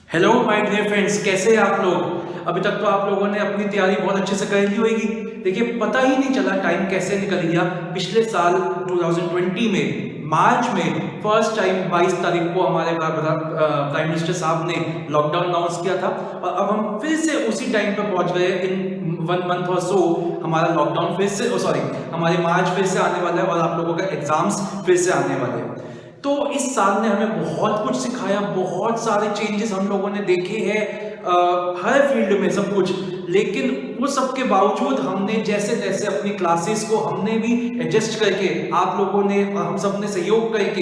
Hello my dear friends, कैसे हैं आप लोग। अभी तक तो आप लोगों ने अपनी तैयारी बहुत अच्छे से कर ली होगी। देखिए, पता ही नहीं चला टाइम कैसे निकल गया। पिछले साल 2020 में मार्च में फर्स्ट टाइम 22 तारीख को हमारे प्राइम मिनिस्टर साहब ने लॉकडाउन अनाउंस किया था और अब हम फिर से उसी टाइम पे पहुंच गए। इन 1 मंथ और सो हमारा लॉकडाउन फिर से हमारे मार्च फिर से आने वाला है और आप लोगों का एग्जाम्स फिर से आने वाले हैं। तो इस साल ने हमें बहुत कुछ सिखाया, बहुत सारे चेंजेस हम लोगों ने देखे हैं हर फील्ड में सब कुछ। लेकिन वो सब के बावजूद हमने जैसे तैसे अपनी क्लासेस को हमने भी एडजस्ट करके, आप लोगों ने, हम सब ने सहयोग करके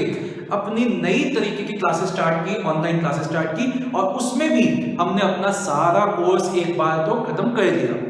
अपनी नई तरीके की क्लासेस स्टार्ट की, ऑनलाइन क्लासेस स्टार्ट की और उसमें भी हमने अपना सारा कोर्स एक बार तो खत्म कर दिया।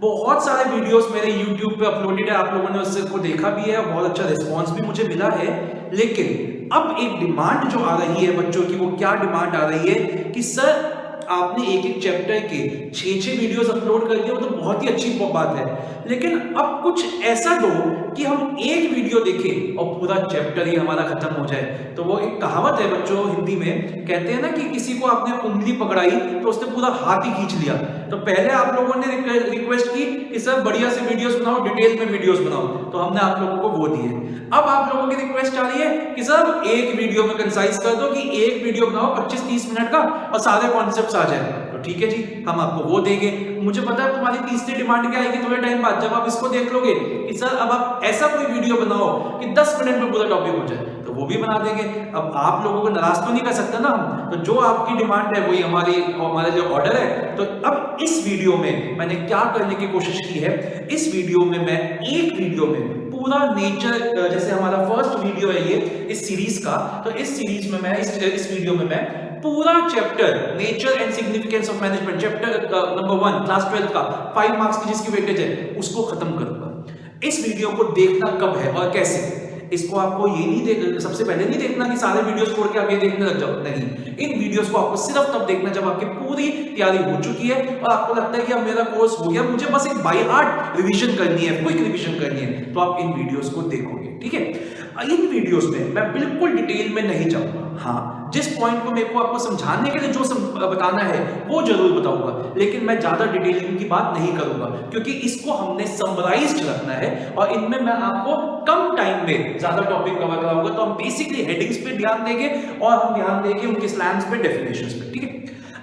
बहुत सारे वीडियोस मेरे YouTube पे अपलोडेड है, आप लोगों ने उसको देखा भी है, बहुत अच्छा रिस्पांस भी मुझे मिला है। लेकिन अब एक डिमांड जो आ रही है बच्चों की, वो क्या डिमांड आ रही है कि सर आपने एक एक चैप्टर के 6-6 वीडियोस अपलोड कर दिए, वो तो बहुत ही अच्छी बात है, लेकिन अब कुछ ऐसा दो कि हम एक वीडियो देखें और पूरा चैप्टर ही हमारा खत्म हो जाए। तो वो एक कहावत है बच्चों, हिंदी में कहते हैं ना कि किसी को आपने उंगली पकड़ाई तो उसने पूरा हाथ ही खींच लिया। तो पहले आप लोगों ने रिक्वेस्ट की कि सर बढ़िया से वीडियोस बनाओ, डिटेल में वीडियोस बनाओ, तो हमने आप लोगों को वो दिए। अब आप लोगों की रिक्वेस्ट आ रही है कि सर एक वीडियो में कंसाइज कर दो कि एक वीडियो बनाओ 25-30 मिनट का और सारे कॉन्सेप्ट्स आ जाए। तो ठीक है जी, हम आपको वो देंगे। मुझे पता है तुम्हारी तीसरी डिमांड क्या आएगी थोड़े टाइम बाद, जब आप इसको देख लोगे कि सर अब आप ऐसा कोई वीडियो बनाओ कि 10 मिनट में पूरा टॉपिक हो जाए, तो वो भी बना देंगे। अब आप लोगों को नाराज तो नहीं कर सकते ना हम, तो जो आपकी डिमांड है वही हमारे जो ऑर्डर है। तो अब इस वीडियो में मैंने क्या करने की कोशिश की है, इस वीडियो में मैं एक वीडियो में पूरा नेचर, जैसे हमारा फर्स्ट वीडियो है ये इस सीरीज का, तो इस सीरीज में मैं इस वीडियो में मैं पूरा chapter nature and significance of management, chapter number 1 class 12 का 5 मार्क्स की जिसकी वेटेज है, उसको खत्म करूंगा। इस वीडियो को देखना कब है और कैसे, इसको आपको ये नहीं देख, सबसे पहले नहीं देखना कि सारे वीडियोस छोड़ के आप ये देखने लग जाओ, नहीं। इन वीडियोस को आपको सिर्फ तब देखना जब आपकी पूरी तैयारी हो चुकी है और आपको लगता है कि अब मेरा कोर्स हो गया, मुझे बस एक बाय हार्ट रिवीजन करनी है, क्विक रिवीजन करनी है, तो आप इन वीडियोस को देखोगे। ठीक है, इन वीडियोस में मैं बिल्कुल डिटेल में नहीं जाऊंगा। हाँ, जिस पॉइंट को मेरे को आपको समझाने के लिए जो बताना है वो जरूर बताऊंगा, लेकिन मैं ज्यादा डिटेलिंग की बात नहीं करूंगा क्योंकि इसको हमने समराइज्ड रखना है और इनमें मैं आपको कम टाइम में ज्यादा टॉपिक कवर कराऊंगा। तो हम बेसिकली हेडिंग्स पे ध्यान देंगे और हम ध्यान देंगे उनके स्लैंग्स पे, डेफिनेशंस पे। ठीक है,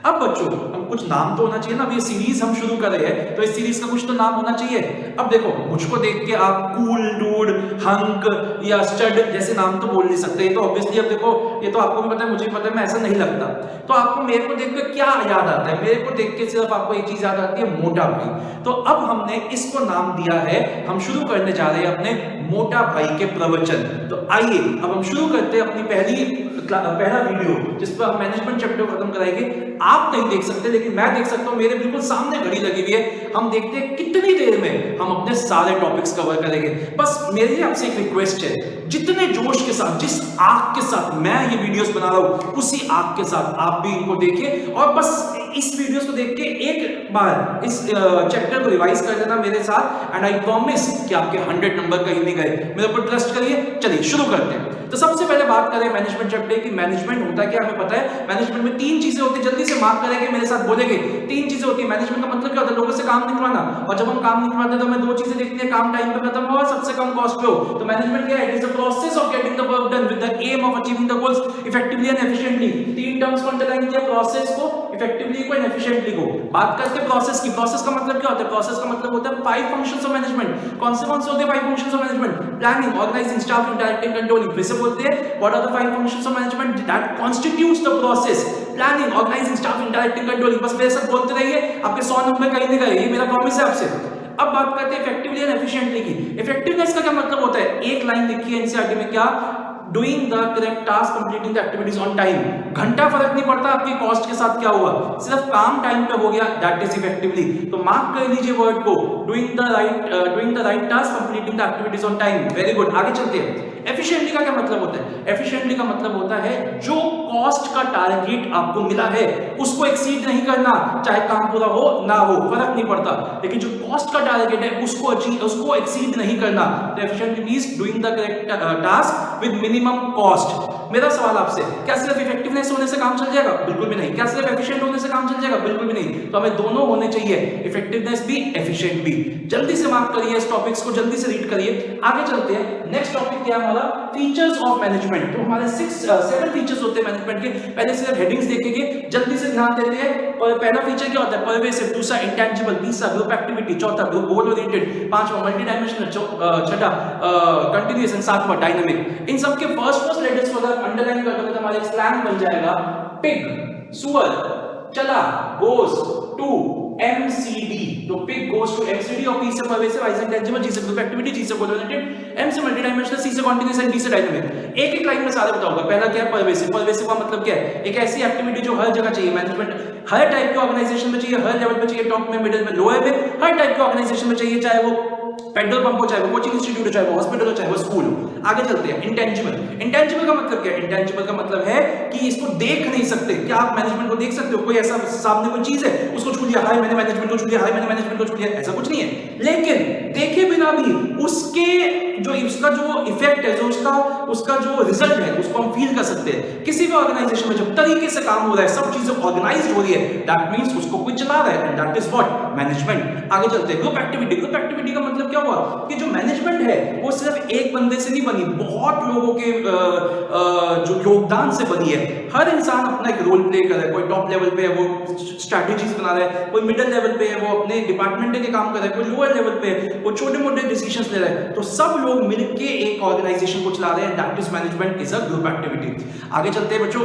अब बच्चों हम कुछ नाम तो होना चाहिए ना, अब ये सीरीज हम शुरू कर रहे हैं तो इस सीरीज का कुछ तो नाम होना चाहिए। अब देखो, मुझको देख के आप कूल, डूड, हंक या स्टड जैसे नाम तो बोल नहीं सकते, तो ऑब्वियसली अब देखो ये तो आपको भी पता है, मुझे भी पता है, मैं ऐसा नहीं लगता। तो आपको मेरे को देख कर क्या याद आता है? मेरे को देख के सिर्फ आपको एक चीज याद आती है, मोटा भाई। तो अब हमने इसको नाम दिया है, हम शुरू करने जा रहे हैं अपने मोटा भाई के प्रवचन। तो आइए अब हम शुरू करते हैं अपनी पहला वीडियो जिस पर हम मैनेजमेंट चैप्टर खत्म कराएंगे। आप नहीं देख सकते लेकिन मैं देख सकता हूं, मेरे बिल्कुल सामने घड़ी लगी हुई है। हम देखते हैं कितनी देर में हम अपने सारे टॉपिक्स कवर करेंगे। बस मेरी आपसे एक रिक्वेस्ट है, जितने जोश के साथ, जिस आग के साथ मैं ये वीडियोस बना रहा हूं, उसी आग के साथ आप भी इनको देखें और बस इस वीडियोस को देख के एक बार इस चैप्टर को रिवाइज कर लेना मेरे साथ, एंड आई प्रॉमिस कि आपके 100 नंबर कहीं नहीं गए। मेरे ऊपर ट्रस्ट करिए। चलिए शुरू करते हैं। तो सबसे पहले बात करें मैनेजमेंट चैप्टर की। मैनेजमेंट होता क्या हमें पता है। मैनेजमेंट में 3 चीजें होती है, जल्दी से मार्क करेंगे, मेरे साथ बोलेंगे। 3 चीजें होती है। मैनेजमेंट का मतलब क्या होता है? लोगों से काम निकलवाना, और जब हम काम निकलवाते हैं तो हमें 2 चीजें देखनी है, काम टाइम पे खत्म हो और सबसे कम कॉस्ट पे हो। तो मैनेजमेंट क्या है? It is the process of getting the work done with the aim of achieving the goals effectively and efficiently. 3 terms को अंडरलाइन किया, प्रोसेस को, इफेक्टिवली को एंड एफिशिएंटली को। बात करते हैं प्रोसेस की। प्रोसेस का मतलब क्या होता है? प्रोसेस का मतलब होता है 5 फंक्शंस ऑफ मैनेजमेंट। कौन से होते हैं 5 functions of management? Planning, organizing, staffing, directing, controlling. फिर से बोलते हैं, what are the 5 functions of management that constitutes the process? Planning, organizing, staffing, directing, controlling। बस मेरे साथ बोलते रहिए, आपके 100 नंबर कहीं नहीं गए, ये मेरा प्रॉमिस है आपसे। अब बात करते हैं इफेक्टिवली एंड एफिशिएंटली की। इफेक्टिवनेस का क्या मतलब होता है? एक लाइन लिखी है एनसीईआरटी में, क्या? Doing the correct task, completing the activities on time. घंटा फर्क नहीं पड़ता आपकी कॉस्ट के साथ क्या हुआ, सिर्फ काम टाइम पे हो गया, दैट इज इफेक्टिवली। तो मार्क कर लीजिए वर्ड को, doing the right task, completing the activities on time. Very good, आगे चलते हैं। एफिशिएंटली का क्या मतलब होता है? एफिशिएंटली का मतलब होता है जो कॉस्ट का टारगेट आपको मिला है उसको एक्सीड नहीं करना, चाहे काम पूरा हो ना हो फर्क नहीं पड़ता, लेकिन जो कॉस्ट का टारगेट है उसको एक्सीड नहीं करना। तो efficiently means doing the correct task with minimum cost. मेरा सवाल आपसे, क्या सिर्फ इफेक्टिवनेस होने से काम चल जाएगा? बिल्कुल भी नहीं। क्या सिर्फ एफिशिएंट होने से काम चल जाएगा? बिल्कुल भी नहीं। तो हमें दोनों होने चाहिए, इफेक्टिवनेस भी, एफिशिएंट भी। जल्दी से मार्क करिए इस टॉपिक्स को, जल्दी से रीड करिए। आगे चलते हैं। नेक्स्ट टॉपिक क्या है हमारा? Features of management. तो हमारे 7 फीचर्स होते हैं मैनेजमेंट के। पहले सिर्फ हेडिंग्स देखेंगे, जल्दी से ध्यान देते हैं। और पहला फीचर क्या होता है? परवेसिव, दूसरा इंटेंजिबल, तीसरा ग्रुप एक्टिविटी, चौथा ग्रुप गोल ओरिएंटेड, पांचवा मल्टी डायमेंशनल, छठा कंटीन्यूअस एंड सातवां डायनामिक। इन सब के फर्स्ट लेटर्स को अगर अंडरलाइन कर दोगे तो हमारा स्लैंग बन जाएगा पिग, सुअर, चला, गोस टू MCD। तो पिग गोस टू MCD, और P से परवेसिव, I से इंटेंजिबल, G से ग्रुप एक्टिविटी, G से गोल ओरिएंटेड, M से मल्टी डायमेंशनल, C से कंटीन्यूअस एंड D से डायनामिक। एक एक लाइन में सारे बताऊंगा। पहला क्या है? परवेसिव। परवेसिव का मतलब क्या है? एक ऐसी एक्टिविटी जो हर जगह चाहिए। मैनेजमेंट हर टाइप के ऑर्गेनाइजेशन में चाहिए, हर लेवल पे चाहिए, टॉप में, मिडिल में, लोअर में, हर टाइप के ऑर्गेनाइजेशन में चाहिए, चाहे वो पेट्रोल पंप हो, चाहे वो कोचिंग इंस्टीट्यूट हो, चाहे वो हॉस्पिटल हो, चाहे वो स्कूल हो। आगे चलते हैं। इंटेंजिबल। इंटेंजिबल का मतलब क्या है? इंटेंजिबल का मतलब है कि इसको देख नहीं सकते। क्या आप मैनेजमेंट को देख सकते हो? कोई ऐसा सामने कोई चीज है, उसको छू लिया, हाय मैंने मैनेजमेंट को छू लिया, हाय मैंने मैनेजमेंट को छू लिया, ऐसा कुछ नहीं है। लेकिन देखे बिना भी उसके उसका जो इफेक्ट है, जो उसका जो रिजल्ट है, उसको हम फील कर सकते हैं। किसी भी ऑर्गेनाइजेशन में जब तरीके से काम हो रहा है, सब चीजें ऑर्गेनाइज्ड हो रही है, दैट मींस उसको कोई चला रहा है, and that is what? Management. आगे चलते हैं। Group activity. ग्रुप एक्टिविटी का मतलब क्या हुआ? कि जो मैनेजमेंट है वो सिर्फ एक बंदे से नहीं बनी, बहुत लोगों के जो योगदान से बनी है। हर इंसान अपना एक रोल प्ले कर रहा है। कोई टॉप लेवल पे है, वो स्ट्रैटेजीज बना रहा है, कोई मिडिल लेवल पे है, वो अपने डिपार्टमेंट के काम कर रहा है, कोई लोअर लेवल पे है, वो छोटे मोटे डिसीजंस ले रहा है। तो सब लोग मिलके एक ऑर्गेनाइजेशन को चला रहे हैं, that is management, is a group activity. आगे चलते हैं बच्चों।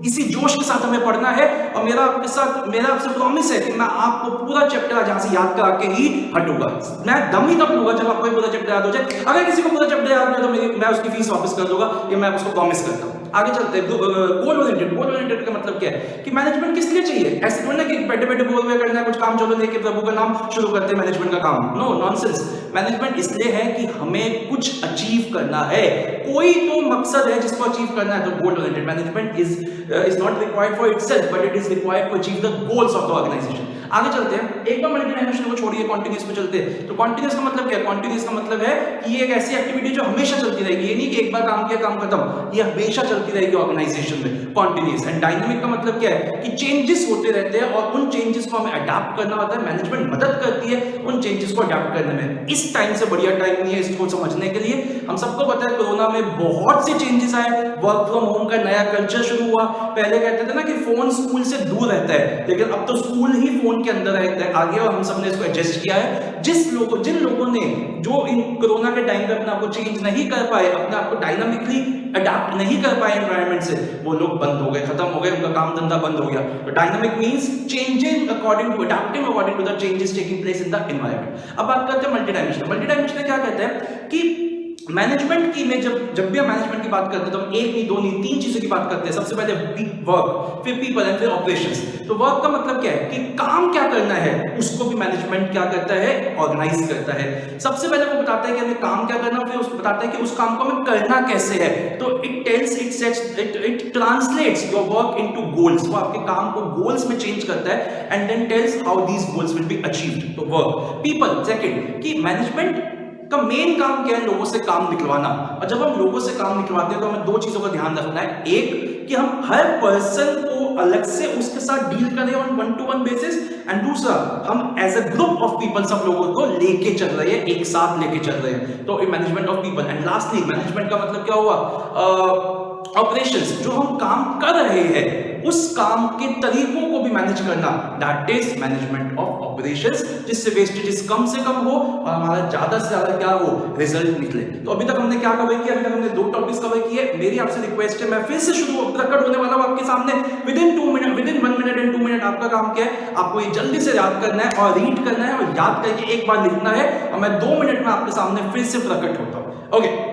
इसी जोश के साथ हमें पढ़ना है, और मेरा आपसे प्रॉमिस है कि मैं आपको पूरा चैप्टर आज यहां से याद करा के ही हटूंगा। मैं दम ही तब लूंगा जब आपको पूरा चैप्टर याद हो जाए। अगर किसी को पूरा चैप्टर याद नहीं हो तो मैं उसकी फीस वापस कर दूंगा, ये मैं उसको प्रॉमिस करता हूं। आगे चलते हैं। Goal oriented. गोल ओरिएंटेड का मतलब क्या है? कि मैनेजमेंट किस लिए चाहिए? ऐसे थोड़ी ना कि बैठे बैठे बोल रहे करना है कुछ काम, चलो लेके प्रभु का नाम शुरू करते हैं मैनेजमेंट का काम। No, nonsense. मैनेजमेंट इसलिए है कि हमें कुछ अचीव करना है, कोई तो मकसद है जिसको अचीव करना है। तो goal oriented management is not required for itself, but it is required to achieve the goals of the organization. आगे चलते हैं। एक बार मल्टी डायमेंशनल को छोड़िए, कॉन्टिन्यूअस पे चलते हैं। तो कॉन्टिन्यूअस का मतलब क्या है? कॉन्टिन्यूअस का मतलब है कि ये एक ऐसी एक्टिविटी जो हमेशा चलती रहेगी। ये नहीं कि एक बार काम किया काम खत्म, ये हमेशा चलती रहेगी ऑर्गेनाइजेशन में। कॉन्टिन्यूअस। एंड डायनामिक का मतलब क्या है? कि चेंजेस होते रहते हैं और उन चेंजेस को हमें अडॉप्ट करना होता है। मैनेजमेंट मदद करती है उन चेंजेस को अडॉप्ट करने में। इस टाइम से बढ़िया टाइम नहीं है इसको समझने के लिए। हम सबको पता है कोरोना में बहुत से चेंजेस आए, वर्क फ्रॉम होम का नया कल्चर शुरू हुआ। पहले कहते थे ना कि फोन स्कूल से दूर रहता है, लेकिन अब तो स्कूल ही फोन के अंदर रहता है आगे, और हम सबने इसको एडजस्ट किया है। जिन लोगों ने जो इन कोरोना के टाइम पे अपने आप को चेंज नहीं कर पाए, अपने आप को डायनामिकली अडॉप्ट नहीं कर पाए एनवायरनमेंट से, वो लोग बंद हो गए, खत्म हो गए, उनका काम धंधा बंद हो गया। तो dynamic means changing according to, adopting according to the changes taking place in the environment. अब बात करते हैं मल्टी डायमेंशनल। मल्टी डायमेंशनल क्या कहते हैं? कि मैनेजमेंट की में जब भी हम मैनेजमेंट की बात करते हैं तो हम एक नहीं, दो नहीं, तीन चीजों की बात करते हैं। सबसे पहले वर्क, फिर पीपल एंड फिर ऑपरेशंस। तो वर्क का मतलब क्या है? कि काम क्या करना है उसको भी मैनेजमेंट क्या करता है? ऑर्गेनाइज करता है। सबसे पहले वो बताता है कि हमें काम क्या करना, फिर उसको बताता है कि उस काम को हमें करना कैसे है। तो it tells, it translates your work into goals. वो आपके काम को गोल्स में चेंज करता है, and then tells how these goals will be achieved. तो वर्क। पीपल सेकंड, कि मैनेजमेंट का मेन काम क्या है? लोगों से काम निकलवाना। और जब हम लोगों से काम निकलवाते हैं तो हमें दो चीजों का ध्यान रखना है। एक, कि हम हर पर्सन को अलग से उसके साथ डील करें on one to one basis, and दूसरा, हम as a group of people सब लोगों को लेके चल रहे हैं, एक साथ लेके चल रहे हैं। तो management of people. And lastly, management का मतलब क्या हुआ? ऑपरेशंस। जो हम काम कर रहे हैं उस काम के तरीकों को भी मैनेज करना, that is management of operations, जिससे वेस्टेजेस कम से कम हो और हमारा ज्यादा से ज्यादा क्या हो? रिजल्ट निकले। तो अभी तक हमने क्या कवर किया? अभी तक हमने दो टॉपिक्स कवर किए। मेरी आपसे रिक्वेस्ट है, मैं फिर से शुरू प्रकट होने वाला हूं आपके सामने with in 1 minute and 2 minute. आपका काम क्या है? आपको ये जल्दी से याद करना है और रीड करना है और याद करके एक बार लिखना है, और मैं 2 मिनट में आपके सामने फिर से प्रकट होता हूं। ओके,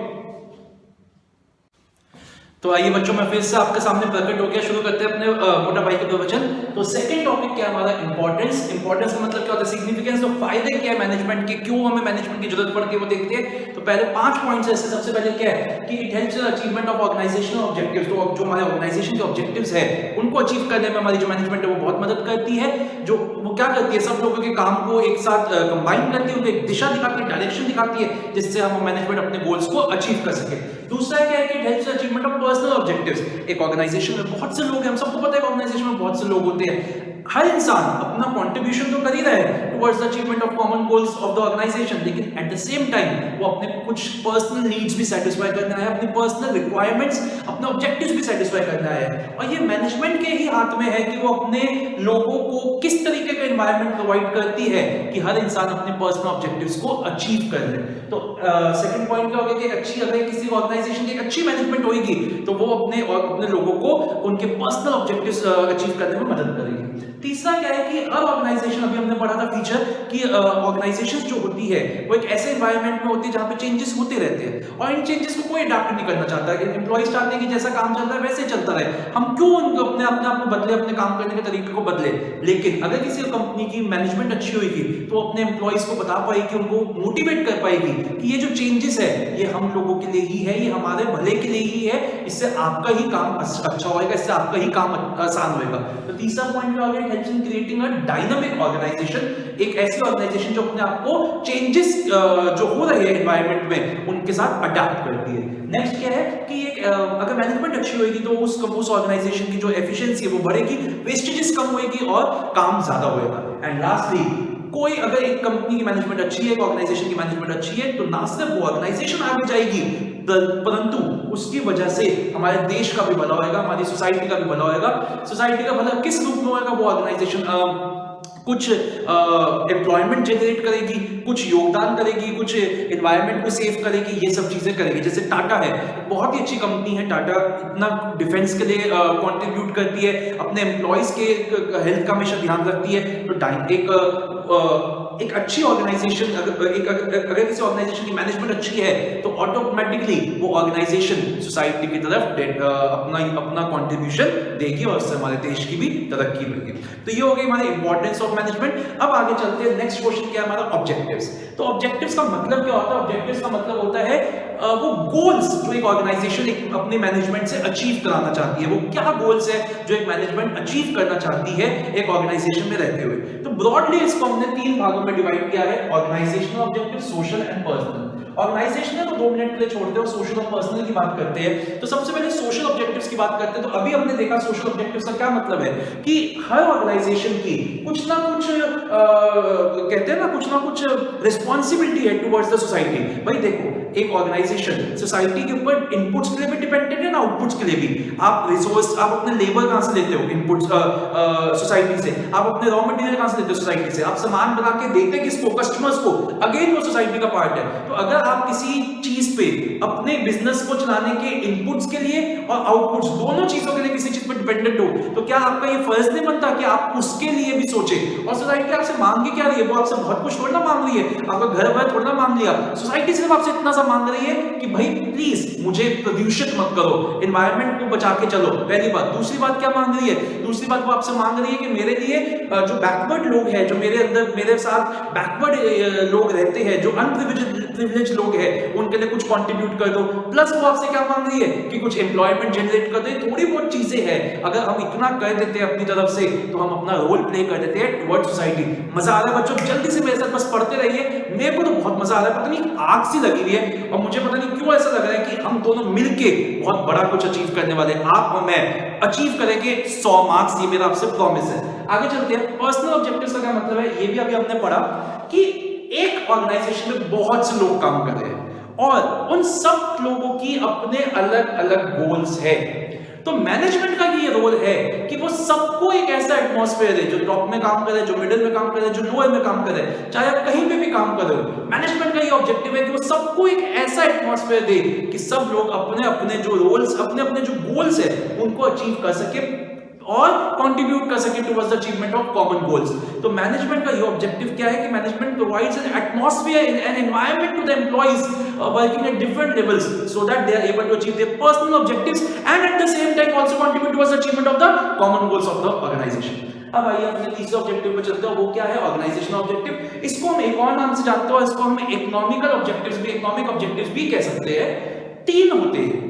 तो आइए बच्चों, मैं फिर से आपके सामने प्रकट हो गया। शुरू करते हैं अपने मोटा भाई के प्रवचन। तो सेकंड टॉपिक क्या है हमारा? इंपॉर्टेंस। इंपॉर्टेंस का मतलब क्या होता है? सिग्निफिकेंस। तो फायदे क्या है मैनेजमेंट के, क्यों हमें मैनेजमेंट की जरूरत पड़ती है, वो देखते हैं। तो पहले 5 पॉइंट्स है। सबसे पहले क्या है? कि it helps in achievement of organizational objectives. तो जो हमारे ऑर्गेनाइजेशन के ऑब्जेक्टिव्स है उनको अचीव करने में हमारी जो मैनेजमेंट है वो बहुत मदद करती है। जो वो क्या करती है? सब लोगों के काम को एक साथ कंबाइन करती है, उनको एक दिशा दिखाती है, डायरेक्शन दिखाती है, जिससे हम मैनेजमेंट अपने गोल्स को अचीव कर सके। दूसरा क्या है? कि it helps in achievement of personal objectives. एक ऑर्गेनाइजेशन में बहुत से लोग हैं, हम सबको पता है ऑर्गेनाइजेशन में बहुत से लोग होते हैं। हर इंसान अपना कंट्रीब्यूशन तो कर ही रहा है towards the achievement of common goals of the organization, लेकिन एट द सेम टाइम वो अपने कुछ पर्सनल नीड्स भी सेटिस्फाई करना है, अपनी पर्सनल रिक्वायरमेंट्स, अपने ऑब्जेक्टिव्स भी सेटिस्फाई करना है। और ये मैनेजमेंट के ही हाथ में है कि वो अपने लोगों को किस तरीके का एनवायरनमेंट प्रोवाइड करती है कि हर इंसान अपने पर्सनल ऑब्जेक्टिव्स को अचीव कर ले। तो सेकंड पॉइंट क्या होगा कि अच्छी, अगर किसी ऑर्गेनाइजेशन की एक अच्छी मैनेजमेंट होगी तो वो अपने लोगों को उनके पर्सनल ऑब्जेक्टिव्स अचीव करने में मदद करेगी। तीसरा क्या है कि हर ऑर्गेनाइजेशन, अभी हमने पढ़ा था फीचर कि ऑर्गेनाइजेशंस जो होती है वो एक ऐसे एनवायरनमेंट में होती है जहां पे चेंजेस होते रहते हैं और इन चेंजेस को कोई अडॉप्ट नहीं करना चाहता है। एम्प्लॉइज चाहते हैं कि जैसा काम चल रहा है वैसे चलता रहे, हम क्यों उनको अपने आप को बदले, अपने काम करने के तरीके को बदले। लेकिन अगर किसी कंपनी की मैनेजमेंट अच्छी होगी तो अपने एम्प्लॉइज को बता पाएगी, उनको मोटिवेट कर पाएगी कि ये जो चेंजेस है ये हम लोगों के लिए ही है, ये हमारे भले के लिए ही है, इससे आपका ही काम अच्छा होगा, इससे आपका ही काम आसान होगा। तो तीसरा पॉइंट क्या होगा, helps in creating a dynamic organization, एक ऐसी ऑर्गेनाइजेशन जो अपने आप को चेंजेस जो हो रहे हैं एनवायरनमेंट में उनके साथ अडॉप्ट करती है। नेक्स्ट क्या है कि एक अगर मैनेजमेंट अच्छी होगी तो उस ऑर्गेनाइजेशन की जो एफिशिएंसी है वो बढ़ेगी, वेस्टेजेस कम होएगी और काम ज्यादा होएगा। एंड लास्टली, कोई अगर एक कंपनी की मैनेजमेंट अच्छी है, एक ऑर्गेनाइजेशन की मैनेजमेंट अच्छी है तो ना सिर्फ वो ऑर्गेनाइजेशन आगे जाएगी परंतु उसकी वजह से हमारे देश का भी भला होगा, हमारी सोसाइटी का भी भला होगा। सोसाइटी का भला किस रूप में होगा, वो ऑर्गेनाइजेशन कुछ एम्प्लॉयमेंट जनरेट करेगी, कुछ योगदान करेगी, कुछ एनवायरनमेंट को सेव करेगी, ये सब चीजें करेगी। जैसे टाटा है, बहुत ही अच्छी कंपनी है, टाटा इतना डिफेंस के लिए कंट्रीब्यूट करती है, अपने एम्प्लॉयज के हेल्थ का हमेशा ध्यान रखती है। तो एक अच्छी ऑर्गेनाइजेशन, अगर किसी ऑर्गेनाइजेशन की मैनेजमेंट अच्छी है तो ऑटोमेटिकली वो ऑर्गेनाइजेशन सोसाइटी की तरफ अपना कंट्रीब्यूशन देगी और उससे हमारे देश की भी तरक्की होगी। तो ये हो गई हमारी इंपॉर्टेंस ऑफ मैनेजमेंट। अब आगे चलते हैं, नेक्स्ट क्वेश्चन क्या है हमारा, ऑब्जेक्टिव्स। तो ऑब्जेक्टिव्स का मतलब क्या होता है? ऑब्जेक्टिव्स का मतलब होता है वो गोल्स जो एक ऑर्गेनाइजेशन अपने मैनेजमेंट से अचीव कराना चाहती है। वो क्या गोल्स है जो एक मैनेजमेंट अचीव करना चाहती है एक ऑर्गेनाइजेशन में रहते हुए। तो ब्रॉडली इसको हमने 3 भागों में डिवाइड किया है, organizational objective, social and personal. Organizational तो 2 मिनट के लिए छोड़ते हैं और सोशल और पर्सनल की बात करते हैं। तो सबसे पहले सोशल ऑब्जेक्टिव्स की बात करते हैं। तो अभी हमने देखा सोशल ऑब्जेक्टिव्स का क्या मतलब है कि हर ऑर्गेनाइजेशन की कुछ ना कुछ कहते हैं ना, कुछ ना कुछ रिस्पॉन्सिबिलिटी है टुवर्ड्स द सोसाइटी। भाई देखो, एक ऑर्गेनाइजेशन सोसाइटी के ऊपर इनपुट्स के लिए भी डिपेंडेंट है ना, आउटपुट्स के लिए भी। आप रिसोर्स, आप अपने लेबर कहां से लेते हो? इनपुट्स सोसाइटी से। आप अपने रॉ मटेरियल कहां से लेते हो? सोसाइटी से। आप सामान बना के देते किसको? कस्टमर्स को। अगेन वो सोसाइटी का पार्ट है। तो अगर आप किसी चीज पे अपने बिजनेस को चलाने के इनपुट्स के लिए और आउटपुट्स दोनों चीजों के लिए किसी चीज पे डिपेंडेंट हो तो क्या आपका ये फर्ज नहीं बनता कि आप उसके लिए भी सोचे? और सोसाइटी आपसे मांग के क्या रही है? वो आपसे बहुत कुछ थोड़ा ना मांग रही है, आपका घर भर थोड़ा ना मांग लिया। सोसाइटी सिर्फ आपसे इतना सा मांग रही है कि भाई प्लीज मुझे प्रदूषित मत करो, एनवायरनमेंट को बचा के चलो, पहली बात। दूसरी बात क्या मांग रही है? दूसरी बात वो आपसे मांग रही है कि मेरे लिए जो बैकवर्ड लोग हैं, जो मेरे साथ बैकवर्ड लोग रहते हैं, जो अनप्रिविलेज्ड लोग हैं, उनके लिए कुछ कंट्रीब्यूट कर दो। प्लस वो आपसे क्या मांग रही है कि कुछ एम्प्लॉयमेंट जनरेट कर दे। थोड़ी बहुत चीजें हैं, अगर हम इतना कर देते हैं अपनी तरफ से तो हम अपना रोल प्ले कर देते हैं टुवर्ड्स सोसाइटी। मजा आ रहा है बच्चों? जल्दी से मेरे साथ बस पढ़ते रहिए। मेरे को तो बहुत मजा आ रहा है, पता नहीं आग सी लगी हुई है और मुझे पता नहीं क्यों ऐसा लग रहा है कि हम दोनों मिलके बहुत बड़ा कुछ अचीव करने वाले हैं। आप और मैं अचीव करेंगे 100 मार्क्स, ये मेरा आपसे प्रॉमिस है। आगे चलते हैं, पर्सनल ऑब्जेक्टिव्स का क्या मतलब है ये भी अभी हमने पढ़ा कि एक ऑर्गेनाइजेशन में बहुत से लोग काम कर रहे हैं और उन सब लोगों की अपने अलग अलग गोल्स है। तो मैनेजमेंट का ये रोल है कि वो सबको एक ऐसा एटमॉस्फेयर दे, जो टॉप में काम करे, जो मिडिल में काम करे, जो लोअर में काम करे, चाहे आप कहीं पे भी काम कर रहे हो। मैनेजमेंट का ये ऑब्जेक्टिव है कि वो सबको एक ऐसा एटमॉस्फेयर दे कि सब लोग अपने अपने जो रोल्स, अपने अपने जो गोल्स है उनको अचीव कर सके और कंट्रीब्यूट कर सके towards the achievement of common goals. तो मैनेजमेंट का ये ऑब्जेक्टिव क्या है कि management provides an atmosphere and environment to the employees working at different levels so that they are able to achieve their personal objectives and at the same time also contribute towards the achievement of the common goals of the organization. अब आइए अपने तीसरे objective पे चलते हैं, वो क्या है? Organizational objective. इसको हम एक और नाम से जानते हैं, इसको हम इकोनॉमिकल ऑब्जेक्टिव्स भी, इकोनॉमिक ऑब्जेक्टिव्स भी कह सकते हैं। 3 होते हैं।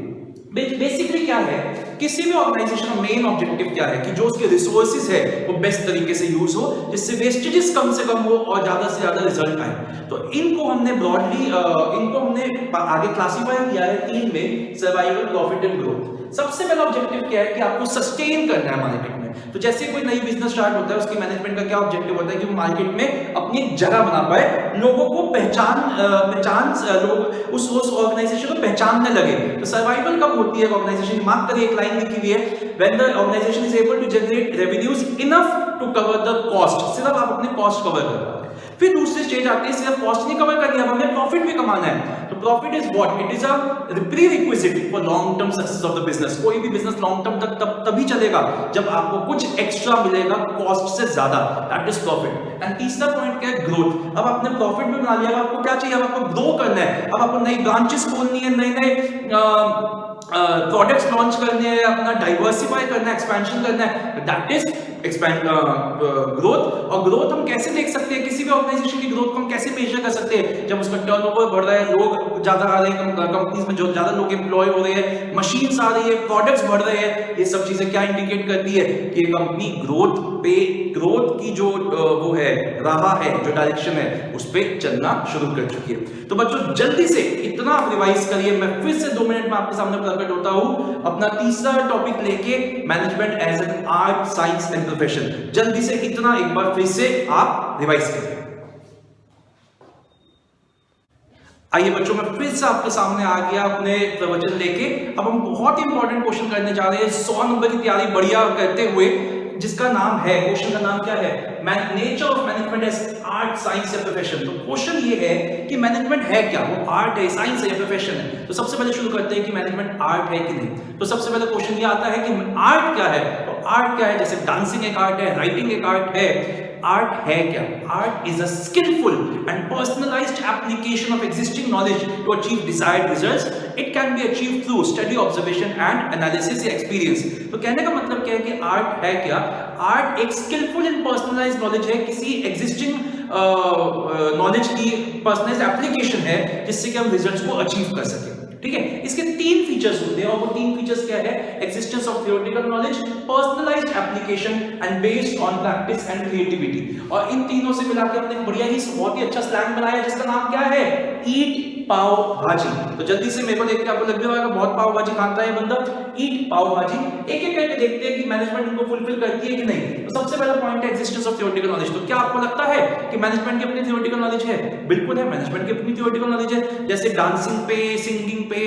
बेसिकली क्या है, किसी भी ऑर्गेनाइजेशन का मेन ऑब्जेक्टिव क्या है कि जो उसके रिसोर्सेज है वो बेस्ट तरीके से यूज हो, जिससे वेस्टेजेस कम से कम हो और ज्यादा से ज्यादा रिजल्ट आए। तो इनको हमने ब्रॉडली आगे क्लासिफाई किया है 3 में, सर्वाइवल, प्रॉफिट एंड ग्रोथ। सबसे पहला ऑब्जेक्टिव क्या है कि आपको सस्टेन करना है मार्केट में। तो जैसे कोई नई बिजनेस स्टार्ट होता है, उसकी मैनेजमेंट का क्या ऑब्जेक्टिव होता है कि वो मार्केट में अपनी एक जगह बना पाए, लोगों को लोग उस ऑर्गेनाइजेशन को पहचानने लगे। तो सर्वाइवल कब होती है ऑर्गेनाइजेशन? मार्क करिए, एक लाइन लिखी हुई है, when the organization is able to generate revenues enough to cover the cost. सिर्फ आप अपने कॉस्ट कवर कर रहे हैं। फिर दूसरी स्टेज आती है, सिर्फ कॉस्ट नहीं कवर करनी है, अब हमें प्रॉफिट भी कमाना है। तो profit is what? It is a prerequisite for long term success of the business. कोई भी बिजनेस लॉन्ग टर्म तक तभी चलेगा जब आपको कुछ एक्स्ट्रा मिलेगा कॉस्ट से ज्यादा, दैट इज प्रॉफिट। एंड तीसरा पॉइंट क्या है? ग्रोथ। अब आपने प्रॉफिट भी बना लिया, अब आपको क्या चाहिए? अब आपको ग्रो करना है, अब आपको नई ब्रांचेस खोलनी है, नए प्रोडक्ट्स लॉन्च करने हैं, अपना डाइवर्सिफाई करना है, एक्सपेंशन करना है, दैट इज ग्रोथ। और ग्रोथ हम कैसे देख सकते हैं? किसी भी ऑर्गेनाइजेशन की ग्रोथ को हम कैसे मेजर कर सकते हैं? जब उसका टर्नओवर बढ़ रहा है, लोग ज्यादा आ रहे हैं, कंपनीज में जो ज्यादा लोग एम्प्लॉय हो रहे हैं, मशीन्स आ रही है, प्रोडक्ट्स बढ़ रहे हैं, ये सब चीजें क्या इंडिकेट करती है कि कंपनी ग्रोथ की जो वो है, राह है, जो डायरेक्शन है, उस पे चलना शुरू कर चुकी है। तो बच्चों जल्दी से इतना आप रिवाइज करिए, मैं फिर से 2 मिनट में आपके सामने प्रकट होता हूं अपना तीसरा टॉपिक लेके, management as an art, science and profession. जल्दी से इतना एक बार फिर से आप रिवाइज करिए। आइए बच्चों, मैं फिर से आपके सामने आ गया अपने प्रवचन लेके। अब हम बहुत ही इंपॉर्टेंट क्वेश्चन करने जा रहे हैं, 100 नंबर की तैयारी बढ़िया करते हुए, जिसका नाम है, क्वेश्चन का नाम क्या है? Nature of management as art, science या प्रोफेशन। तो क्वेश्चन ये है कि मैनेजमेंट है क्या? वो आर्ट है, साइंस है या प्रोफेशन है? तो सबसे पहले शुरू करते हैं कि मैनेजमेंट आर्ट है कि नहीं। तो सबसे पहले क्वेश्चन ये आता है कि आर्ट क्या है? तो आर्ट क्या है? जैसे डांसिंग एक आर्ट है, राइटिंग एक आर्ट है, आर्ट है क्या? Art is a skillful and personalized application of existing knowledge to achieve desired results. It can be achieved through study, observation and analysis या एक्सपीरियंस। तो कहने का मतलब क्या है कि आर्ट है क्या? आर्ट एक स्किलफुल एंड पर्सनलाइज्ड नॉलेज है, किसी एग्जिस्टिंग नॉलेज की पर्सनलाइज्ड एप्लीकेशन है जिससे कि हम रिजल्ट्स को अचीव कर सकें। ठीक है, इसके 3 फीचर्स होते हैं, और वो 3 फीचर्स क्या है? Existence of theoretical knowledge, personalised application and based on practice and creativity. और इन तीनों से मिलाकर हमने बढ़िया ही बहुत ही अच्छा स्लैंग बनाया जिसका नाम क्या है? ईट पाव भाजी। तो जल्दी से मेरे को देख के आपको लग रहा होगा बहुत पाव भाजी खाता है बंदा। ईट पाव भाजी। एक एक करके देखते हैं कि मैनेजमेंट इनको फुलफिल करती है कि नहीं। तो सबसे पहला पॉइंट है एक्जिस्टेंस ऑफ थियोरेटिकल नॉलेज। तो क्या आपको लगता है कि मैनेजमेंट की अपनी थियोरेटिकल नॉलेज है? बिल्कुल है, मैनेजमेंट की अपनी थियोरेटिकल नॉलेज है। जैसे डांसिंग पे, सिंगिंग पे,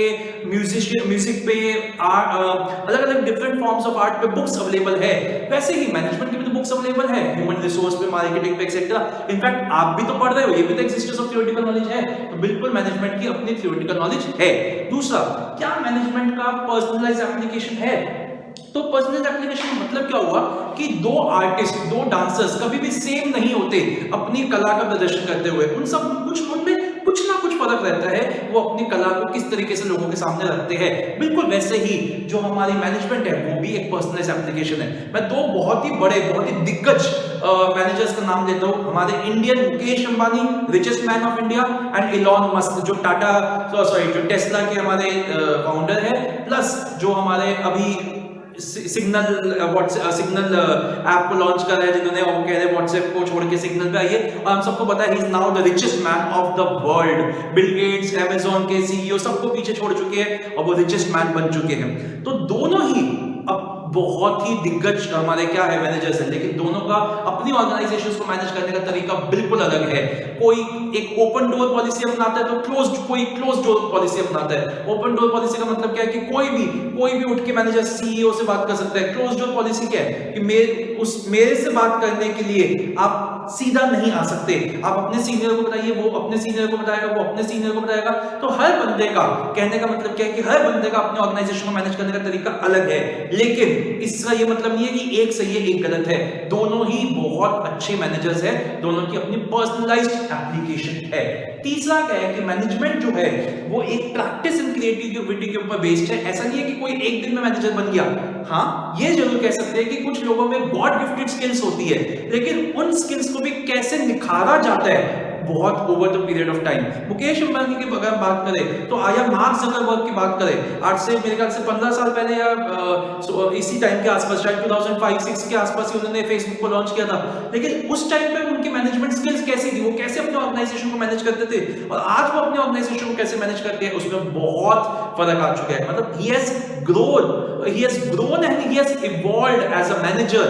म्यूजिक पे, अलग अलग डिफरेंट फॉर्म्स ऑफ आर्ट पे बुक्स अवेलेबल है, वैसे ही मैनेजमेंट की भी तो बुक्स अवेलेबल है, ह्यूमन रिसोर्स पे, मार्केटिंग पे, एक्सेट्रा। इनफैक्ट आप भी तो पढ़ रहे हो, ये भी तो एक्जिस्टेंस ऑफ थियोरेटिकल नॉलेज है। तो बिल्कुल मैनेजमेंट की अपनी थियोरेटिकल नॉलेज है। दूसरा, क्या मैनेजमेंट का पर्सनलाइज्ड एप्लीकेशन है? तो पर्सनलाइज्ड एप्लीकेशन का मतलब क्या हुआ कि 2 आर्टिस्ट, 2 डांसर्स कभी भी सेम नहीं होते अपनी कला का प्रदर्शन करते हुए। उनमें कुछ ना कुछ फर्क रहता है, वो अपनी कला को किस तरीके से लोगों के सामने रखते हैं। बिल्कुल वैसे ही जो हमारी मैनेजमेंट है वो भी एक पर्सनलाइज्ड एप्लीकेशन है। मैं 2 बहुत ही बड़े, बहुत ही दिग्गज मैनेजर्स का नाम लेता हूं। हमारे Indian Mukesh Ambani, richest man of India, and Elon Musk जो जो टेस्ला के हमारे फाउंडर है, प्लस जो हमारे अभी सिग्नल ऐप को लॉन्च कर रहे हैं, जिन्होंने वो कह रहे हैं व्हाट्सएप को छोड़ के सिग्नल पे आइए। और हम सबको पता है he is now the richest man of the world. Bill Gates, Amazon के सीईओ सबको पीछे छोड़ चुके हैं और वो रिचेस्ट मैन बन चुके हैं। तो दोनों ही अब बहुत ही दिग्गज हमारे क्या है, मैनेजर्स हैं, लेकिन दोनों का अपनी ऑर्गेनाइजेशंस को मैनेज करने का तरीका बिल्कुल अलग है। कोई एक ओपन डोर पॉलिसी अपनाता है तो कोई क्लोज डोर पॉलिसी अपनाता है। ओपन डोर पॉलिसी का मतलब क्या है कि कोई भी उठ के मैनेजर सीईओ से बात कर सकता है। क्लोज डोर पॉलिसी क्या है कि मेरे से बात करने के लिए आप सीधा नहीं आ सकते, आप अपने सीनियर को बताइए, वो अपने सीनियर को बताएगा, वो अपने सीनियर को बताएगा। तो हर बंदे का कहने का मतलब क्या है कि हर बंदे का अपने ऑर्गेनाइजेशन को मैनेज करने का तरीका अलग है, लेकिन इसका ये मतलब नहीं है कि एक सही है एक गलत है। दोनों ही बहुत अच्छे मैनेजर्स हैं, दोनों की अपनी पर्सनलाइज्ड एप्लीकेशन है। तीसरा क्या है कि मैनेजमेंट जो है वो एक प्रैक्टिस एंड क्रिएटिविटी के ऊपर बेस्ड है। ऐसा नहीं है कि कोई एक दिन में मैनेजर बन गया। हाँ, ये जरूर कह सकते हैं कि कुछ लोगों में गॉड गिफ्टेड स्किल्स होती है, लेकिन उन स्किल्स को भी कैसे निखारा जाता है बहुत over the period of time. Mukesh Ambani की अगर बात करें तो आया मार्क जकरबर्ग की बात करें, आज से मेरे ख्याल से 15 साल पहले या इसी टाइम के आसपास, शायद 2005-6 के आसपास ही उन्होंने फेसबुक को लॉन्च किया था। लेकिन उस टाइम पे उनकी मैनेजमेंट स्किल्स कैसी थी, वो कैसे अपने ऑर्गेनाइजेशन को मैनेज करते थे, और आज वो अपने ऑर्गेनाइजेशन को कैसे मैनेज करते हैं, उसमें बहुत फर्क आ चुका है। मतलब he has grown and he has evolved as a manager,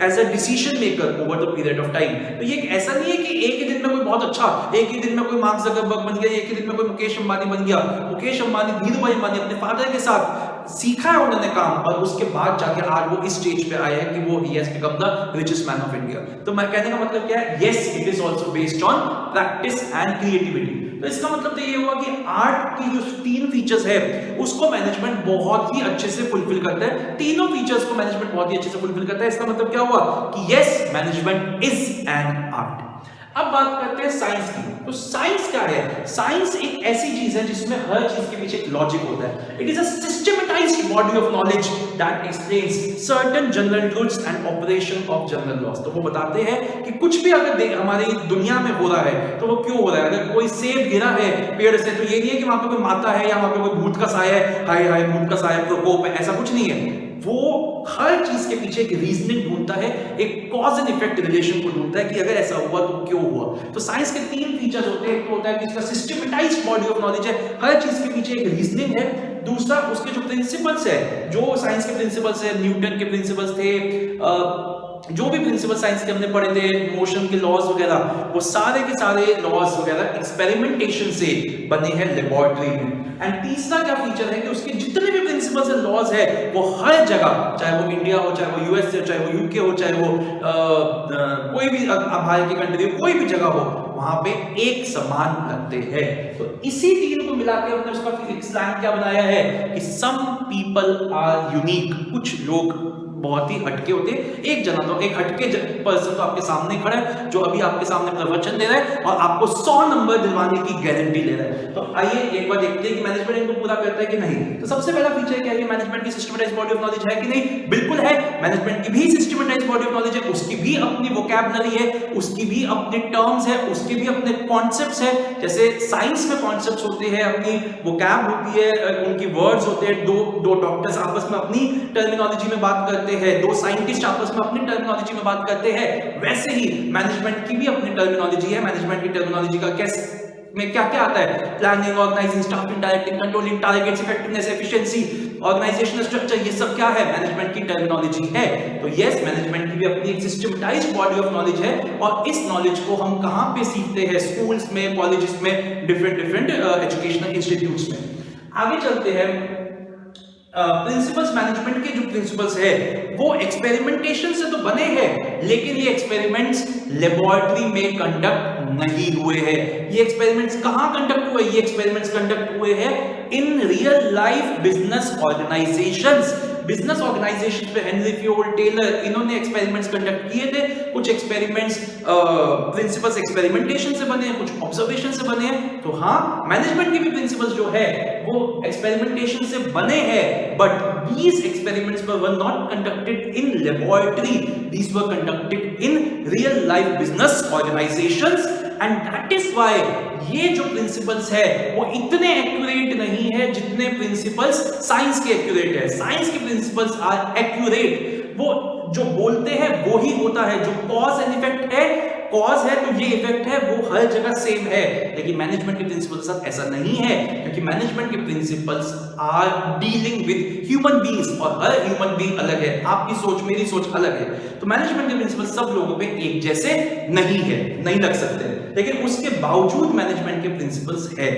as a decision maker over the period of time। तो ये ऐसा नहीं है कि एक ही दिन में कोई बहुत अच्छा, एक ही दिन में कोई मार्क जकरबर्ग बन गया, एक ही दिन में कोई मुकेश अंबानी बन गया। मुकेश अंबानी, धीरूभाई अंबानी अपने फादर के साथ सीखा है उन्होंने काम, और उसके बाद जाके आज वो इस स्टेज पे आए हैं कि वो he has become the richest man of India। तो मैं कहने का मतलब क्या है, yes it is also based on practice and creativity। तो इसका मतलब तो ये हुआ कि आर्ट की जो 3 फीचर्स है उसको मैनेजमेंट बहुत ही अच्छे से फुलफिल करता है, तीनों फीचर्स को मैनेजमेंट बहुत ही अच्छे से फुलफिल करता है। इसका मतलब क्या हुआ कि yes, management is an art. अब बात करते हैं साइंस की। तो साइंस क्या है? साइंस एक ऐसी चीज है जिसमें हर चीज के पीछे एक लॉजिक होता है। It is a systematized body of knowledge that explains certain general truths and operation of general laws. तो वो बताते हैं कि कुछ भी अगर हमारी दुनिया में हो रहा है तो वो क्यों हो रहा है। अगर कोई सेब गिरा है पेड़ से, तो ये नहीं है कि वहां पे कोई माता है या वहां पे कोई भूत का साया है, हाय हाय भूत का साया प्रकोप है, ऐसा कुछ नहीं है। वो हर चीज के पीछे एक रीजनिंग ढूंढता है, एक कॉज एंड इफेक्ट रिलेशन को ढूंढता है कि अगर ऐसा हुआ तो क्यों हुआ। तो साइंस के 3 फीचर्स होते हैं। एक तो होता है कि इसका सिस्टमैटाइज्ड बॉडी ऑफ नॉलेज है, हर चीज के पीछे एक रीजनिंग है। दूसरा, उसके जो प्रिंसिपल्स है, जो साइंस के प्रिंसिपल्स है, न्यूटन के प्रिंसिपल्स थे, जो भी प्रिंसिपल साइंस के हमने पढ़े थे, मोशन के लॉज वगैरह, वो सारे के सारे लॉज वगैरह एक्सपेरिमेंटेशन से बने हैं लेबोरेटरी में। एंड तीसरा क्या फीचर है कि उसके जितने भी प्रिंसिपल्स एंड लॉज है वो हर जगह, चाहे वो इंडिया हो, चाहे वो यूएस हो, चाहे वो यूके हो, चाहे वो कोई भी बाहर की कंट्री हो, कोई भी जगह हो, वहां पे एक समान लगते हैं। तो इसी 3 को मिला के हमने उसका फिजिक्स लाइन क्या बनाया है कि सम पीपल आर यूनिक। कुछ लोग बहुत ही हटके होते हैं। एक जना तो एक हटके पर्सन तो आपके सामने खड़ा है जो अभी आपके सामने प्रवचन दे रहा है और आपको 100 नंबर दिलवाने की गारंटी ले रहा है। तो आइए एक बार देखते हैं कि मैनेजमेंट इनको पूरा करता है कि नहीं। तो सबसे पहला फीचर क्या है, मैनेजमेंट की सिस्टमैटाइज्ड बॉडी ऑफ नॉलेज है कि नहीं? बिल्कुल है। मैनेजमेंट की भी सिस्टमैटाइज्ड बॉडी ऑफ नॉलेज है, उसकी भी अपनी वोकैबुलरी है, उसकी भी अपने टर्म्स है, उसके भी अपने कॉन्सेप्ट्स है। जैसे साइंस में कॉन्सेप्ट्स होते हैं, अपनी वोकैब होती है, उनकी वर्ड्स होते हैं, दो डॉक्टर्स आपस में अपनी टर्मिनोलॉजी में बात करते हैं, 2 साइंटिस्ट आपस में अपनी टर्मिनोलॉजी में बात करते हैं। वैसे ही मैनेजमेंट की भी अपनी टर्मिनोलॉजी है। मैनेजमेंट की टर्मिनोलॉजी का कैसे में क्या क्या आता है? Planning, organizing, staffing, directing, controlling, targets, effectiveness, efficiency, organizational structure, ये सब क्या है? मैनेजमेंट की टर्मिनोलॉजी है। तो यस, मैनेजमेंट की भी अपनी एक सिस्टमैटाइज्ड बॉडी ऑफ नॉलेज है, और इस नॉलेज को हम कहां पे सीखते हैं? स्कूल्स में, कॉलेजेस में, डिफरेंट एजुकेशनल इंस्टीट्यूट्स में। आगे चलते हैं। प्रिंसिपल्स, मैनेजमेंट के जो प्रिंसिपल्स है वो एक्सपेरिमेंटेशन से तो बने हैं, लेकिन ये एक्सपेरिमेंट्स लेबोरेटरी में कंडक्ट नहीं हुए हैं। ये एक्सपेरिमेंट्स कहां कंडक्ट हुए? ये एक्सपेरिमेंट्स कंडक्ट हुए हैं in real life business organizations. Business organization पे हेनरी फ्योल, टेलर, इन्होंने एक्सपेरिमेंट्स कंडक्ट किए थे। कुछ एक्सपेरिमेंट्स प्रिंसिपल्स एक्सपेरिमेंटेशन से बने हैं, कुछ ऑब्जर्वेशन से बने हैं। तो हाँ, मैनेजमेंट के भी प्रिंसिपल्स जो है वो एक्सपेरिमेंटेशन से बने हैं, but these experiments were not conducted in laboratory, these were conducted in real life business organizations, and that is why ये जो प्रिंसिपल्स है वो इतने एक्यूरेट नहीं है जितने प्रिंसिपल्स साइंस के एक्यूरेट है। साइंस के प्रिंसिपल्स आर एक्यूरेट, वो जो बोलते हैं वो ही होता है। जो कॉज एंड इफेक्ट है, कॉज है तो ये इफेक्ट है, वो हर जगह सेम है। लेकिन मैनेजमेंट के प्रिंसिपल्स के साथ ऐसा नहीं है, क्योंकि मैनेजमेंट के principles are dealing with human beings, और हर ह्यूमन बीइंग अलग है। आपकी सोच, मेरी सोच अलग है। तो मैनेजमेंट के प्रिंसिपल्स सब लोगों पे एक जैसे नहीं है, नहीं लग सकते, लेकिन उसके बावजूद मैनेजमेंट के प्रिंसिपल्स है।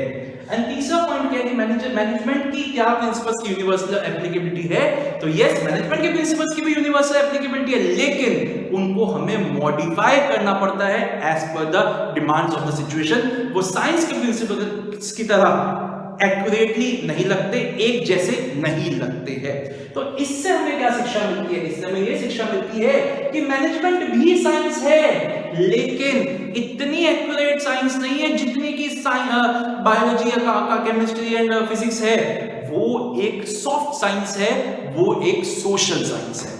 एंड तीसरा पॉइंट क्या है कि मैनेजमेंट की क्या प्रिंसिपल्स की यूनिवर्सल एप्लीकेबिलिटी है? तो यस, मैनेजमेंट के प्रिंसिपल्स की भी यूनिवर्सल एप्लीकेबिलिटी है, लेकिन उनको हमें मॉडिफाई करना पड़ता है as per the demands of the situation. वो साइंस के प्रिंसिपल्स की तरह एक्यूरेटली नहीं लगते, एक जैसे नहीं लगते हैं। तो इससे हमें क्या शिक्षा मिलती है? इससे हमें ये शिक्षा मिलती है कि मैनेजमेंट भी साइंस है, लेकिन इतनी एक्यूरेट साइंस नहीं है जितनी की बायोलॉजी का केमिस्ट्री एंड फिजिक्स है। वो एक सॉफ्ट साइंस है, वो एक सोशल साइंस है।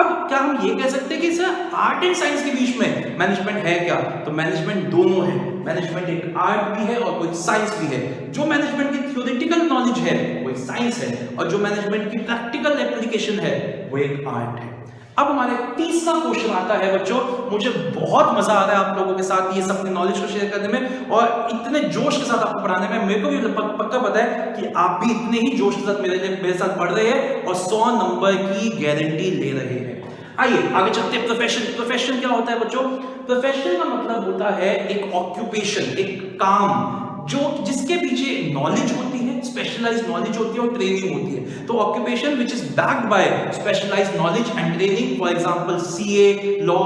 अब क्या हम ये कह सकते हैं कि सर आर्ट एंड साइंस के बीच में मैनेजमेंट है क्या? तो मैनेजमेंट दोनों है। मैनेजमेंट एक आर्ट भी है और कोई साइंस भी है। जो मैनेजमेंट की थ्योरेटिकल नॉलेज है वो एक साइंस है, और जो मैनेजमेंट की प्रैक्टिकल एप्लीकेशन है वो एक आर्ट है। अब हमारे तीसरा क्वेश्चन आता है बच्चों, मुझे बहुत मजा आ रहा है आप लोगों के साथ ये सब नॉलेज को शेयर करने में और इतने जोश के साथ आपको पढ़ाने में। मेरे को भी पक्का पता है कि आप भी इतने ही जोश के साथ मेरे साथ पढ़ रहे हैं और 100 नंबर की गारंटी ले रहे हैं। आइए आगे चलते हैं। प्रोफेशन क्या होता है बच्चों? प्रोफेशन का मतलब होता है एक ऑक्यूपेशन, एक काम जो जिसके पीछे नॉलेज होती है, स्पेशलाइज्ड नॉलेज होती है और ट्रेनिंग होती है। तो occupation which is backed by specialized knowledge and training, for example CA, law,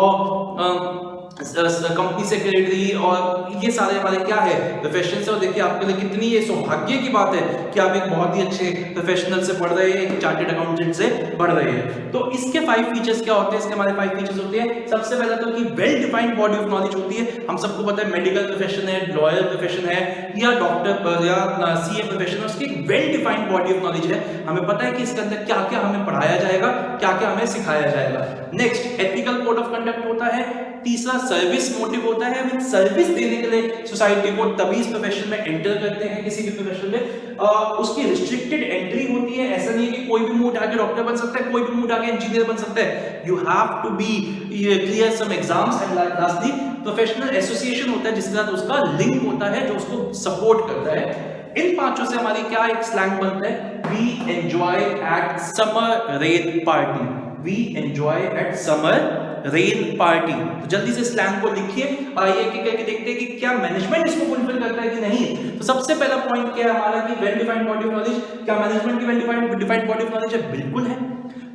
company secretary, और ये सारे हमारे क्या है प्रोफेशन। और देखिए आपके लिए कितनी ये सौभाग्य की बात है कि आप एक बहुत ही अच्छे प्रोफेशनल से पढ़ रहे हैं, एक चार्टेड अकाउंटेंट से पढ़ रहे हैं। तो इसके 5 फीचर्स क्या होते हैं? इसके हमारे 5 फीचर्स होते हैं। सबसे पहला तो कि well defined body of knowledge होती है। हम सबको पता है मेडिकल प्रोफेशन है, लॉयर प्रोफेशन है, या डॉक्टर या सीए प्रोफेशन, उसकी एक well defined body of knowledge है। हमें पता है कि इसके अंदर क्या क्या हमें पढ़ाया जाएगा, क्या क्या हमें सिखाया जाएगा। Next ethical code of conduct होता है। तीसरा सर्विस मोटिव होता है। हम सर्विस देने के लिए सोसाइटी को तभी इस प्रोफेशन में एंटर करते हैं, किसी भी प्रोफेशन में। उसकी रिस्ट्रिक्टेड एंट्री होती है। ऐसा नहीं है कि कोई भी मुंह उठा के डॉक्टर बन सकता है, कोई भी मुंह उठा के इंजीनियर बन सकता है। You have to be clear some exams. And lastly professional association होता है जिसके साथ उसका लिंक होता है, जो उसको सपोर्ट करता है। इन पांचों से हमारी क्या एक स्लैंग बनता है? We enjoy at summer rain party. We enjoy at summer rain party. तो जल्दी से स्लैंग को लिखिए और आइए करके देखते हैं कि क्या मैनेजमेंट इसको फुलफिल करता है कि नहीं। तो सबसे पहला पॉइंट क्या है हमारा कि well defined body of knowledge. क्या मैनेजमेंट की well defined body of knowledge है? बिल्कुल है।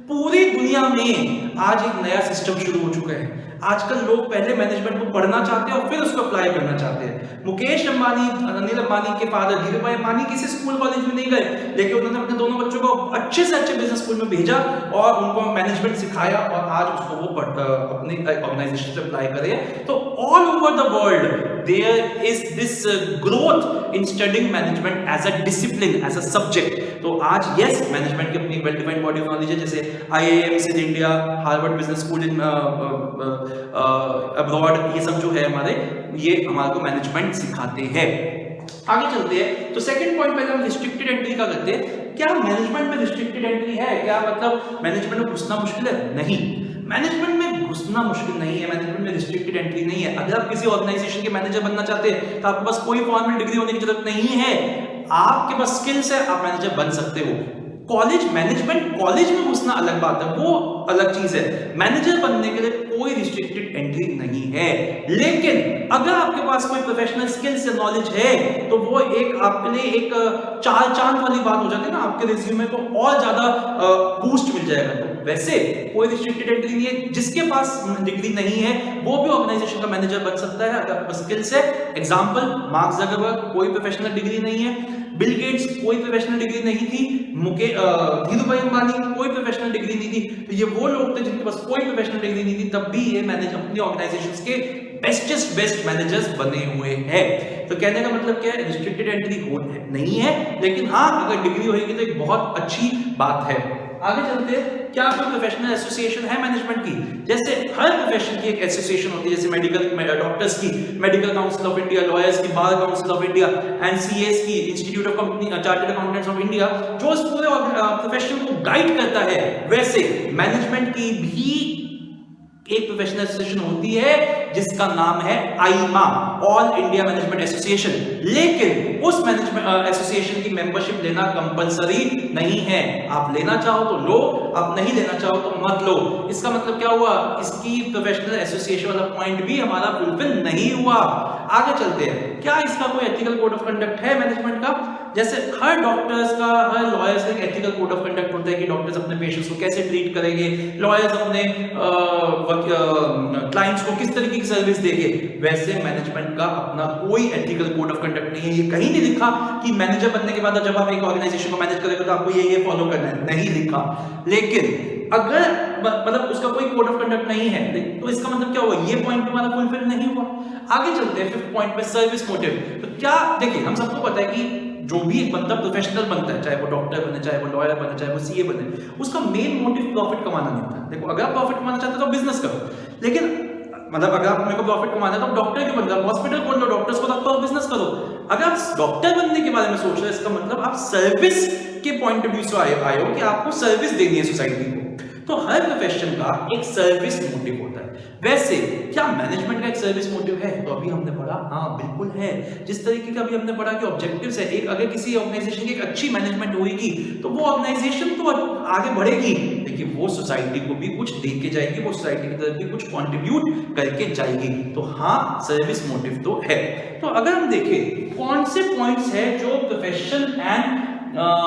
पूरी दुनिया में आज एक नया सिस्टम शुरू हो चुका है। आजकल लोग पहले मैनेजमेंट को पढ़ना चाहते हैं और फिर उसको अप्लाई करना चाहते हैं। मुकेश अंबानी, अनिल अंबानी के फादर धीरूभाई अंबानी किसी स्कूल कॉलेज में नहीं गए, लेकिन उन्होंने अपने दोनों बच्चों को अच्छे से अच्छे बिजनेस स्कूल में भेजा और उनको मैनेजमेंट सिखाया, और आज उसको वो अपनी ऑर्गेनाइजेशन से अप्लाई करे। तो all over the world there is this growth in studying management as a discipline, as a subject. तो आज यस मैनेजमेंट की अपनी well defined body of knowledge है, जैसे IIMs in India, Harvard Business School in abroad, ये सब जो है हमारे, ये हमारे को मैनेजमेंट सिखाते हैं। आगे चलते हैं। तो सेकंड पॉइंट पहले हम रिस्ट्रिक्टेड एंट्री का करते हैं। क्या मैनेजमेंट में रिस्ट्रिक्टेड एंट्री है? क्या मतलब मैनेजमेंट में घुसना मुश्किल है? नहीं, मैनेजमेंट में घुसना मुश्किल नहीं है। मैनेजमेंट में रिस्ट्रिक्टेड एंट्री नहीं है। अगर आप किसी ऑर्गेनाइजेशन के मैनेजर बनना चाहते हैं तो आपके पास कोई फॉर्मल डिग्री होने की जरूरत नहीं है। आपके पास स्किल्स है, आप मैनेजर बन सकते हो। कॉलेज मैनेजमेंट, कॉलेज में घुसना अलग बात है, वो अलग चीज है। मैनेजर बनने के लिए कोई रिस्ट्रिक्टेड एंट्री नहीं है। लेकिन अगर आपके पास कोई प्रोफेशनल स्किल्स या नॉलेज है तो वो एक आपके लिए एक चार चांद वाली बात हो जाती है ना, आपके रिज्यूमे को और ज्यादा बूस्ट मिल जाएगा। तो वैसे कोई रिस्ट्रिक्टेड एंट्री नहीं है। जिसके पास डिग्री नहीं है वो भी ऑर्गेनाइजेशन का मैनेजर बन सकता है अगर आपके पास स्किल्स है। एग्जांपल मार्क ज़करबर्ग, कोई प्रोफेशनल डिग्री नहीं है। बिल गेट्स, कोई प्रोफेशनल डिग्री नहीं थी। धीरूभाई अंबानी, कोई प्रोफेशनल डिग्री नहीं थी। तो ये वो लोग थे जिनके पास कोई प्रोफेशनल डिग्री नहीं थी, तब भी ये मैनेज अपनी ऑर्गेनाइजेशंस के बेस्ट मैनेजर्स बने हुए हैं। तो कहने का मतलब क्या है? रिस्ट्रिक्टेड एंट्री नहीं है, लेकिन हाँ अगर डिग्री होगी तो एक बहुत अच्छी बात है। आगे चलते हैं। क्या कोई प्रोफेशनल एसोसिएशन है मैनेजमेंट की? जैसे हर प्रोफेशन की एक एसोसिएशन होती है, जैसे मेडिकल डॉक्टर्स की medical council of India, lawyers की bar council of India, NCS की institute of chartered accountants of India, जो इस पूरे प्रोफेशन को गाइड करता है। वैसे मैनेजमेंट की भी एक प्रोफेशनल एसोसिएशन होती है जिसका नाम है आईमा, ऑल इंडिया मैनेजमेंट एसोसिएशन। लेकिन उस मैनेजमेंट एसोसिएशन की मेंबरशिप लेना कंपलसरी नहीं है। आप लेना चाहो तो लो, आप नहीं लेना चाहो तो मत लो। इसका मतलब क्या हुआ? इसकी प्रोफेशनल एसोसिएशन वाला पॉइंट भी हमारा फुलफिल नहीं हुआ। आगे चलते हैं। क्या इसका कोई एथिकल कोड ऑफ कंडक्ट है मैनेजमेंट का? जैसे हर डॉक्टर्स का, हर लॉयर्स का एक एथिकल कोड ऑफ कंडक्ट होता है कि डॉक्टर्स अपने पेशेंट्स को कैसे ट्रीट करेंगे, लॉयर्स अपने क्लाइंट्स को किस तरीके की सर्विस देंगे। वैसे मैनेजमेंट का अपना कोई एथिकल कोड ऑफ कंडक्ट नहीं है। ये कहीं नहीं लिखा कि मैनेजर बनने के बाद जब आप एक ऑर्गेनाइजेशन को मैनेज करेंगे तो आपको ये फॉलो करना है, नहीं लिखा। लेकिन अगर मतलब उसका कोई कोड ऑफ कंडक्ट नहीं है तो इसका मतलब क्या हुआ? ये पॉइंट हमारा फुलफिल नहीं हुआ। आगे चलते हैं फिफ्थ पॉइंट पे, सर्विस मोटिव। तो क्या देखिए, हम सबको पता है कि जो भी एक बंदा प्रोफेशनल बनता है, चाहे वो डॉक्टर बने, चाहे वो लॉयर बने, चाहे वो सीए बने, उसका मेन मोटिव प्रॉफिट कमाना नहीं होता। देखो अगर आप प्रॉफिट कमाना चाहते हो तो बिजनेस करो, लेकिन मतलब अगर आप मेरे को प्रॉफिट कमाना है तो आप डॉक्टर क्यों बन रहे हो, हॉस्पिटल खोल लो, डॉक्टर्स को रखो, बिजनेस करो। अगर आप डॉक्टर बनने के बारे में सोच रहे हो, इसका मतलब आप सर्विस के पॉइंट ऑफ व्यू से आए हो कि आपको सर्विस देनी है सोसाइटी को। तो हर प्रोफेशन का एक सर्विस मोटिव होता है। वैसे क्या मैनेजमेंट का एक सर्विस मोटिव है? तो अभी हमने पढ़ा, हाँ बिल्कुल है। जिस तरीके का अभी हमने पढ़ा कि ऑब्जेक्टिव्स है, एक अगर किसी ऑर्गेनाइजेशन की एक अच्छी मैनेजमेंट होगी तो वो ऑर्गेनाइजेशन तो आगे बढ़ेगी, लेकिन वो सोसाइटी को भी कुछ दे के जाएगी, वो सोसाइटी की तरफ भी कुछ कंट्रीब्यूट करके जाएगी। तो हाँ, सर्विस मोटिव तो है। तो अगर हम देखें कौन से पॉइंट्स है जो प्रोफेशन एंड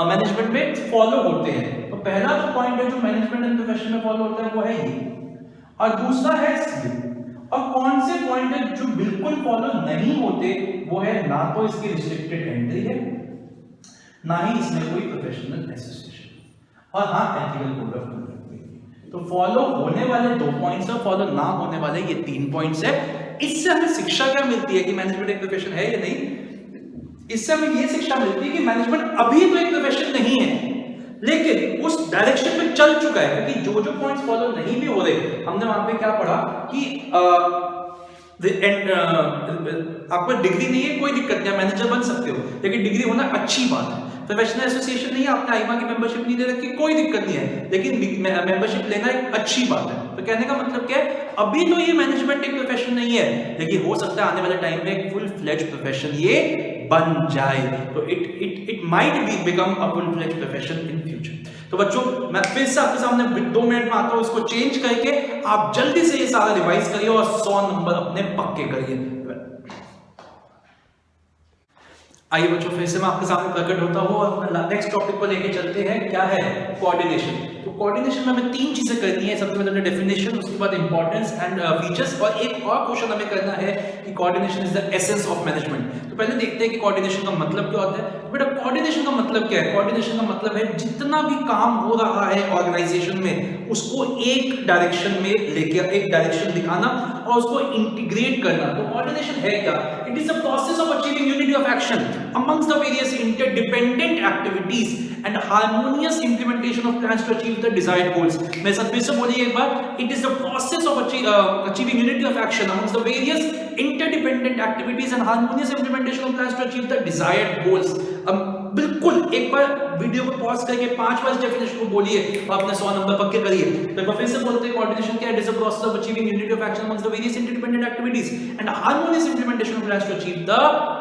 मैनेजमेंट में फॉलो होते हैं, तो पहला जो पॉइंट है जो मैनेजमेंट एंड प्रोफेशन में फॉलो होता है वो है ये, और दूसरा है स्किल। और कौन से पॉइंट है जो बिल्कुल फॉलो नहीं होते, वो है ना तो इसकी रिस्ट्रिक्टेड एंट्री है, ना ही इसमें कोई प्रोफेशनल एसोसिएशन, और हाँ एथिकल कोड ऑफ कंडक्ट। तो फॉलो होने वाले 2 पॉइंट्स और फॉलो ना होने वाले ये 3 पॉइंट्स है। इससे हमें शिक्षा क्या मिलती है कि मैनेजमेंट एक प्रोफेशन है या नहीं? इससे हमें ये शिक्षा मिलती है कि मैनेजमेंट अभी तो एक प्रोफेशन नहीं है, लेकिन उस डायरेक्शन में चल चुका है, क्योंकि जो जो पॉइंट्स फॉलो नहीं भी हो रहे, हमने वहां पे क्या पढ़ा कि आपको डिग्री नहीं है कोई दिक्कत नहीं, मैनेजर बन सकते हो, लेकिन डिग्री होना अच्छी बात है। प्रोफेशनल एसोसिएशन नहीं है, आपने आईमा की मेंबरशिप नहीं ले रखी, कोई दिक्कत नहीं है, लेकिन मेंबरशिप लेना एक अच्छी बात है। तो कहने का मतलब क्या है, अभी तो ये मैनेजमेंट एक प्रोफेशन नहीं है, लेकिन हो सकता है आने वाले टाइम में एक फुल फ्लेज प्रोफेशन ये बन जाए। तो it might be become a full fledge profession in future. तो बच्चों मैं फिर से आपके सामने 2 मिनट में आता हूं, इसको चेंज करके आप जल्दी से ये सारा रिवाइज करिए और 100 नंबर अपने पक्के करिए। आइए बच्चों, फिर से मैं आपके सामने प्रकट होता हूं और अपना नेक्स्ट टॉपिक को लेके चलते हैं। क्या है? कोऑर्डिनेशन। तो कोऑर्डिनेशन में हमें 3 चीजें करनी है। सबसे पहले डेफिनेशन, उसके बाद इंपॉर्टेंस एंड फीचर्स, और एक और क्वेश्चन हमें करना है कि coordination is the essence of management. तो पहले देखते हैं कि कोऑर्डिनेशन का मतलब क्या होता है। बेटा कोऑर्डिनेशन का मतलब क्या है? कोऑर्डिनेशन का मतलब है जितना भी काम हो रहा है ऑर्गेनाइजेशन में, उसको एक डायरेक्शन में लेके, एक डायरेक्शन दिखाना और उसको इंटीग्रेट करना। तो कोऑर्डिनेशन है क्या? It is the process of achieving unity of action amongst the various interdependent activities and harmonious implementation of plans to achieve the desired goals. मैं सब फिर से बोलिए एक बार, it is the process of achieving unity of action amongst the various interdependent activities and harmonious implementation of plans to achieve the desired goals. अब बिल्कुल एक बार video को पॉज करके 5 बार डेफिनेशन को बोलिए और अपने 100 नंबर पक्के करिए। तो एक बार फिर से बोलते हैं कोऑर्डिनेशन क्या है? It is the process of achieving unity of action amongst the various interdependent activities and harmonious implementation of plans to achieve the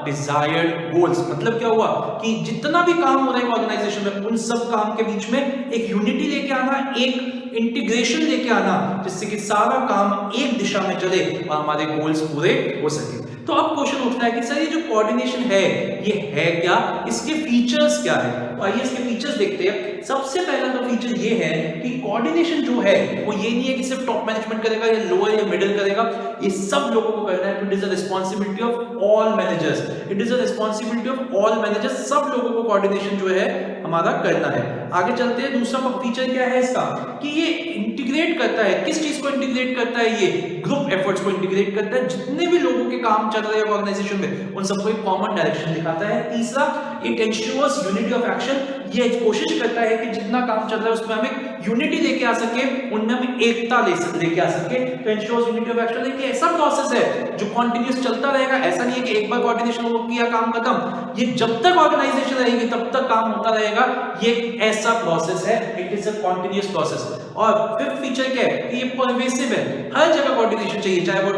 desired goals. मतलब क्या हुआ कि जितना भी काम हो रहा है ऑर्गेनाइजेशन में, उन सब काम के बीच में एक यूनिटी लेके आना, एक इंटीग्रेशन लेके आना, जिससे कि सारा काम एक दिशा में चले और हमारे गोल्स पूरे हो सके। तो अब क्वेश्चन उठता है कि सर ये जो कोऑर्डिनेशन है ये है क्या, इसके फीचर्स क्या है? तो आइए इसके फीचर्स देखते हैं। सबसे पहला तो फीचर ये है कि कोऑर्डिनेशन जो है वो ये नहीं है कि सिर्फ टॉप मैनेजमेंट करेगा या लोअर या मिडिल करेगा, ये सब लोगों को करना है। It is the responsibility of all managers, it is the responsibility of all managers, सब लोगों को कोऑर्डिनेशन जो है हमारा करना है। आगे चलते हैं, दूसरा फीचर क्या है इसका कि ये इंटीग्रेट करता है। किस चीज को इंटीग्रेट करता है? ये ग्रुप एफर्ट्स को इंटीग्रेट करता है। जितने भी लोगों के काम चल रहे हैं ऑर्गेनाइजेशन में, उन सबको एक कॉमन डायरेक्शन दिखाता है। तीसरा, it ensures unity of action, ये कोशिश करता है कि जितना काम चल रहा है उसमें हम एक यूनिटी लेके आ सके, उनमें हम एकता लेके आ सके। तो एंश्योर्स यूनिटी ऑफ एक्शन एक ऐसा प्रोसेस है जो कंटीन्यूअस चलता रहेगा। ऐसा नहीं है कि एक बार कोऑर्डिनेशन हो किया काम खत्म, ये जब तक ऑर्गेनाइजेशन रहेगी तब तक काम होता रहेगा। ये एक ऐसा प्रोसेस है, it is a continuous process. और फिफ्थ फीचर क्या है कि ये परवेसिव है, हर जगह कोऑर्डिनेशन चाहिए, चाहे वो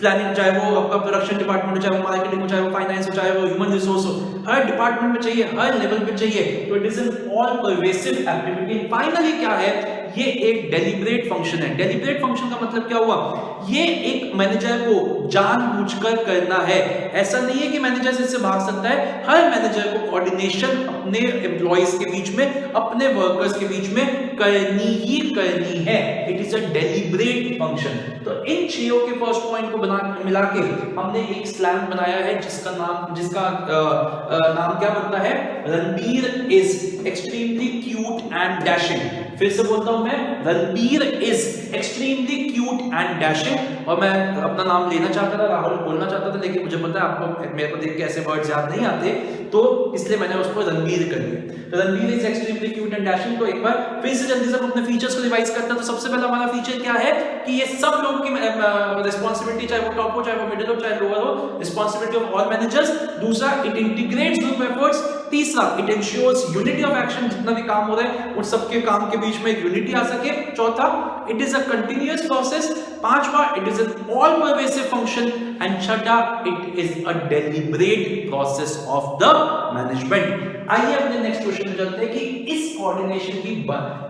प्लानिंग, चाहे वो आपका प्रोडक्शन डिपार्टमेंट हो, चाहे वो मार्केटिंग हो, चाहे वो फाइनेंस हो, चाहे वो ह्यूमन रिसोर्स हो, हर डिपार्टमेंट में चाहिए, हर लेवल पे चाहिए। तो it is an all pervasive activity. Finally क्या है? ये एक डेलिब्रेट फंक्शन है। डेलिब्रेट फंक्शन का मतलब क्या हुआ? ये एक मैनेजर को जानबूझकर करना है। ऐसा नहीं है कि मैनेजर इससे भाग सकता है। हर मैनेजर को कोऑर्डिनेशन अपने एम्प्लॉइज के बीच में, अपने वर्कर्स के बीच में करनी ही करनी है। It is a deliberate function. तो इन छह के फर्स्ट पॉइंट को मिला के हमने एक स्लैंग बनाया है जिसका नाम क्या बनता है? Ranbir is extremely cute and dashing. फिर से बोलता हूं मैं, Ranbir is extremely cute and dashing. और मैं अपना नाम लेना चाहता था, राहुल बोलना चाहता था, लेकिन मुझे पता है आपको मेरे को देख के ऐसे वर्ड्स याद नहीं आते, तो इसलिए मैंने उसको रणबीर कर दिया। तो Ranbir is extremely cute and dashing. तो एक बार फिर से जल्दी से अपने फीचर्स को रिवाइज करते हैं। तो सबसे पहला हमारा फीचर क्या है कि ये सब लोगों की रिस्पांसिबिलिटी, चाहे वो टॉप हो, चाहे वो मिडिल हो, चाहे लोअर हो, रिस्पांसिबिलिटी ऑफ ऑल मैनेजर्स। दूसरा, इट इंटीग्रेट्स ग्रुप एफर्ट्स। तीसरा, it ensures unity of action, जितना भी काम हो रहा है उन सबके काम के बीच में एक यूनिटी आ सके। चौथा, it is a continuous process. पांचवा, it is an all pervasive function. And छठा, it is a deliberate process of the management. आइए अपने नेक्स्ट क्वेश्चन में चलते हैं कि इस कोऑर्डिनेशन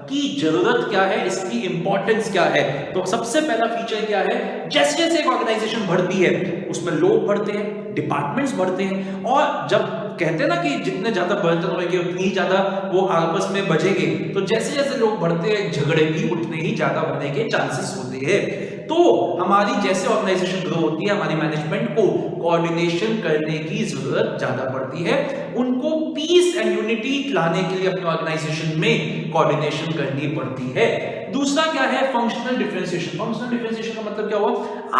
की जरूरत क्या है, इसकी इंपॉर्टेंस क्या है। तो सबसे पहला फीचर क्या है, जैसे जैसे एक ऑर्गेनाइजेशन बढ़ती है उसमें लोग बढ़ते हैं, डिपार्टमेंट्स बढ़ते हैं, और जब कहते हैं ना कि जितने ज्यादा बर्तन होंगे उतनी ही ज्यादा वो आपस में बजेंगे, तो जैसे जैसे लोग बढ़ते हैं झगड़े भी उतने ही ज्यादा होने के चांसेस होते हैं। तो हमारी जैसे ऑर्गेनाइजेशन ग्रो होती है, हमारी मैनेजमेंट को कोऑर्डिनेशन करने की जरूरत ज्यादा पड़ती है। उनको पीस एंड यूनिटी लाने के लिए अपने ऑर्गेनाइजेशन में कोऑर्डिनेशन करनी पड़ती है। दूसरा क्या है, फंक्शनल डिफरेंशिएशन। फंक्शनल डिफरेंशिएशन का मतलब क्या हुआ,